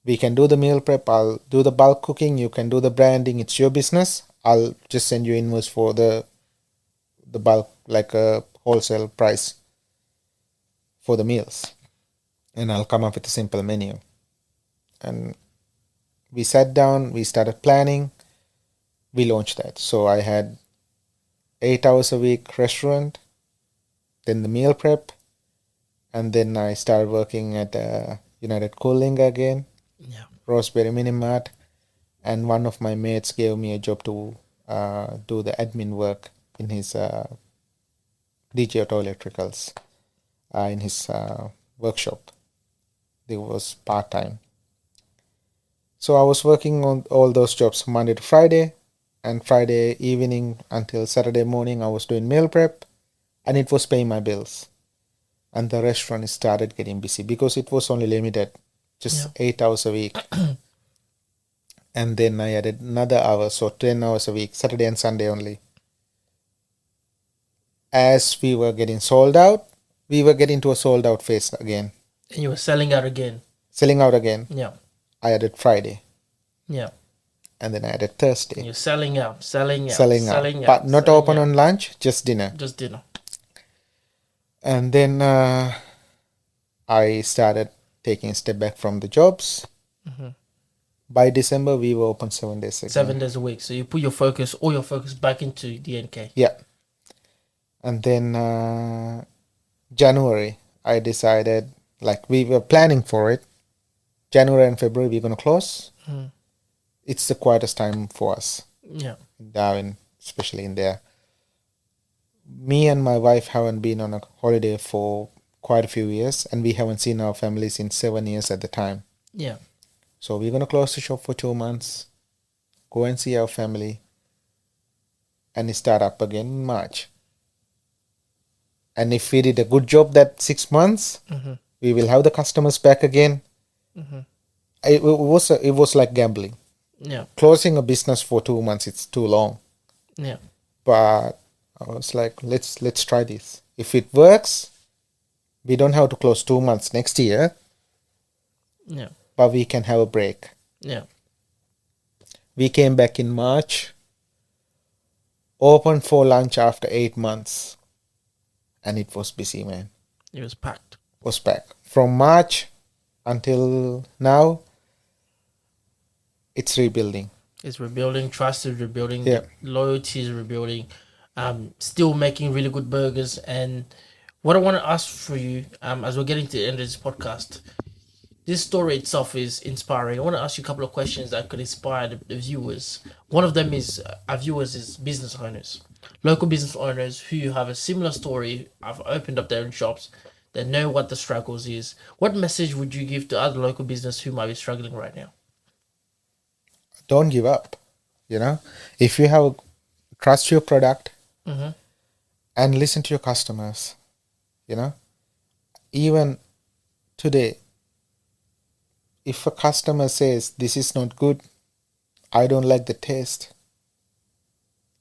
We can do the meal prep. I'll do the bulk cooking. You can do the branding. It's your business. I'll just send you invoice for the bulk, like a wholesale price for the meals, and I'll come up with a simple menu. And we sat down. We started planning. We launched that. So I had 8 hours a week restaurant, then the meal prep, and then I started working at United Cooling again, Roseberry Mini Mart, and one of my mates gave me a job to do the admin work in his DJ Auto Electricals in his workshop. It was part-time. So I was working on all those jobs Monday to Friday, and Friday evening until Saturday morning I was doing meal prep, and it was paying my bills. And the restaurant started getting busy because it was only limited, just 8 hours a week. And then I added another hour, so 10 hours a week, Saturday and Sunday only. As we were getting sold out, we were getting to a sold out phase again. And you were selling out again. Yeah. I added Friday. Yeah. And then I added Thursday. And you're selling out. But not open on lunch, just dinner. And then I started taking a step back from the jobs. By December, we were open 7 days again. 7 days a week. So you put all your focus back into DNK. Yeah. And then January, I decided, like we were planning for it. January and February we're gonna close. It's the quietest time for us Yeah. in Darwin, especially in there. Me and my wife haven't been on a holiday for quite a few years, and we haven't seen our families in 7 years at the time. Yeah. So we're gonna close the shop for 2 months, go and see our family, and start up again in March. And if we did a good job that 6 months, we will have the customers back again. It was like gambling. Yeah. Closing a business for 2 months, it's too long. Yeah. But I was like, let's try this. If it works, we don't have to close 2 months next year, Yeah. but we can have a break. Yeah. We came back in March, opened for lunch after 8 months, and it was busy, man. It was packed. Was back from March until now. It's rebuilding. It's rebuilding. Trust is rebuilding. Yeah. Loyalty is rebuilding. Still making really good burgers. And what I want to ask for you, as we're getting to the end of this podcast, this story itself is inspiring. I want to ask you a couple of questions that could inspire the viewers. One of them is our viewers is business owners, local business owners who have a similar story, have opened up their own shops, they know what the struggles is. What message would you give to other local business who might be struggling right now? Don't give up. If you have trust your product and listen to your customers. Even today, if a customer says this is not good, I don't like the taste,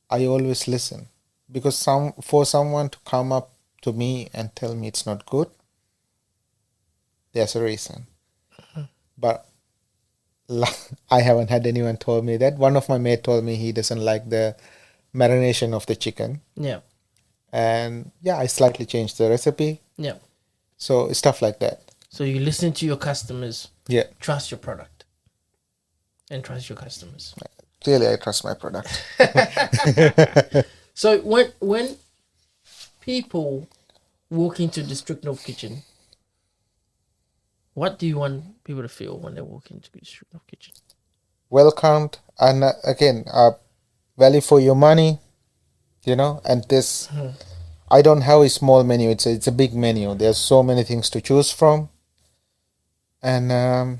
I always listen, because for someone to come up to me and tell me it's not good, there's a reason. But I haven't had anyone told me that. One of my mate told me he doesn't like the marination of the chicken. Yeah. And yeah, I slightly changed the recipe. Yeah. So stuff like that. So you listen to your customers, Yeah. trust your product, and trust your customers. Clearly, I trust my product. So when people walk into District North Kitchen, what do you want people to feel when they walk into District North Kitchen? Welcomed, and again, value for your money, and this, I don't have a small menu, it's a big menu. There's so many things to choose from. And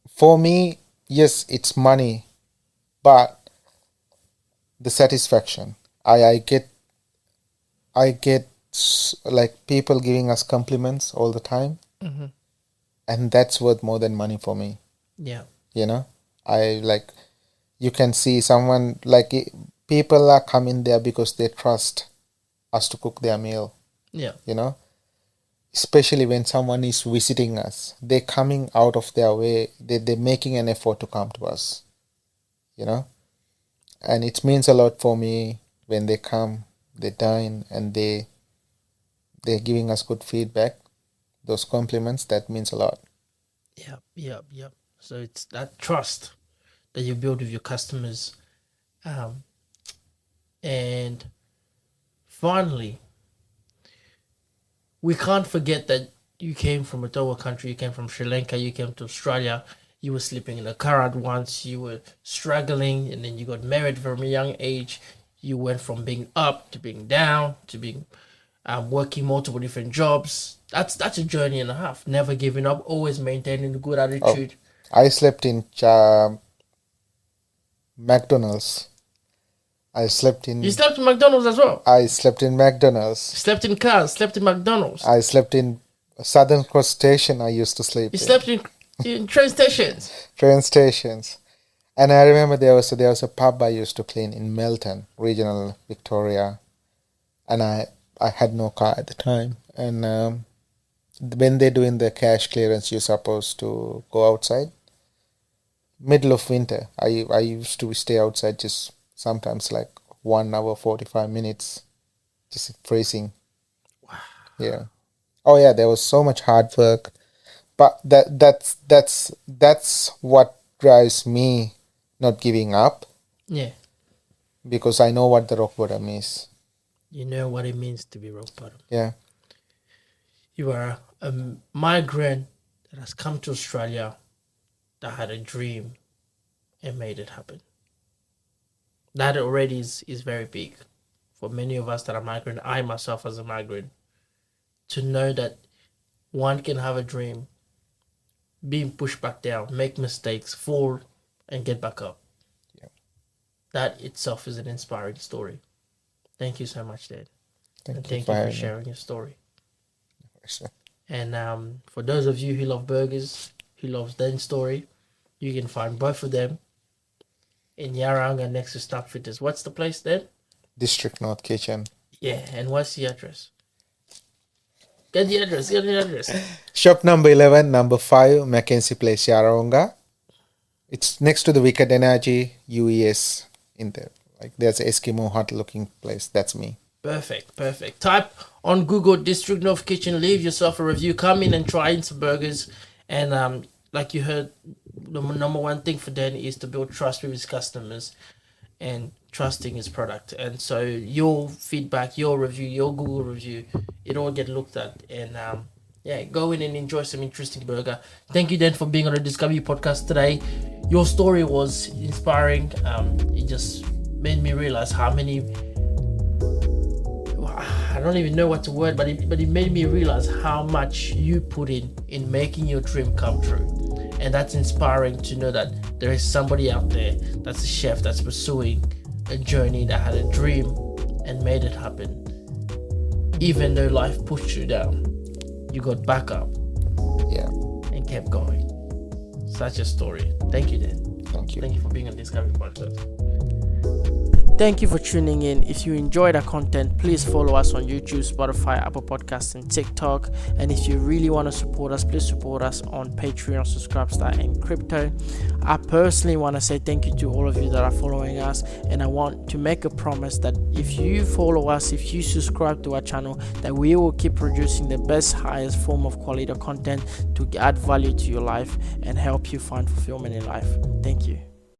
for me, yes, it's money, but the satisfaction. I get like people giving us compliments all the time, and that's worth more than money for me. Yeah. I like, you can see someone like people are coming there because they trust us to cook their meal. Yeah. Especially when someone is visiting us, they're coming out of their way, they're making an effort to come to us, and it means a lot for me when they come, they dine, and they're giving us good feedback, those compliments. That means a lot. Yeah. So it's that trust that you build with your customers. And finally, we can't forget that you came from a third world country, you came from Sri Lanka, you came to Australia, you were sleeping in a car at once, you were struggling, and then you got married from a young age. You went from being up to being down to being working multiple different jobs. That's a journey and a half. Never giving up, always maintaining a good attitude. I slept in McDonald's. I slept in. You slept in McDonald's as well. I slept in McDonald's. Slept in cars. Slept in McDonald's. I slept in Southern Cross Station. I used to sleep. You slept in train stations. Train stations. And I remember there was a pub I used to clean in Melton, regional Victoria, and I had no car at the time. And when they're doing the cash clearance, you're supposed to go outside. Middle of winter, I used to stay outside just sometimes like 1 hour 45 minutes, just freezing. Wow. Yeah. Oh yeah, there was so much hard work, but that's what drives me not giving up. Yeah. Because I know what the rock bottom is. You know what it means to be rock bottom. Yeah. You are a migrant that has come to Australia that had a dream and made it happen. That already is very big for many of us that are migrant. I myself as a migrant, to know that one can have a dream, being pushed back down, make mistakes, fall, and get back up. Yeah. That itself is an inspiring story. Thank you so much, Dad. Thank Thank you you for for sharing your story. having me. And for those of you who love burgers, who loves Dan's story, you can find both of them in Yaranga next to Snap Fitters. What's the place then? District North Kitchen. Yeah, and what's the address? Get the address. Shop number 11, number 5, Mackenzie Place, Yarrawonga. It's next to the Wicked Energy UES in there. Like there's an Eskimo hut looking place. That's me. Perfect. Type on Google District North Kitchen, leave yourself a review, come in and try in some burgers. And like you heard, the number one thing for Dan is to build trust with his customers and trusting his product. And so your feedback, your review, your Google review, it all get looked at. And go in and enjoy some interesting burger. Thank you, Dan, for being on the Discovery Podcast today. Your story was inspiring. It just made me realize how many, I don't even know what to word, but it made me realize how much you put in making your dream come true. And that's inspiring to know that there is somebody out there that's a chef that's pursuing a journey, that had a dream and made it happen. Even though life pushed you down, you got back up. Yeah. And kept going. Such a story. Thank you, Dan. Thank you. Thank you for being on Discovery Podcast. Thank you for tuning in. If you enjoyed our content, please follow us on YouTube, Spotify, Apple Podcasts, and TikTok. And if you really want to support us, please support us on Patreon, Subscribestar, and Crypto. I personally want to say thank you to all of you that are following us. And I want to make a promise that if you follow us, if you subscribe to our channel, that we will keep producing the best, highest form of quality content to add value to your life and help you find fulfillment in life. Thank you.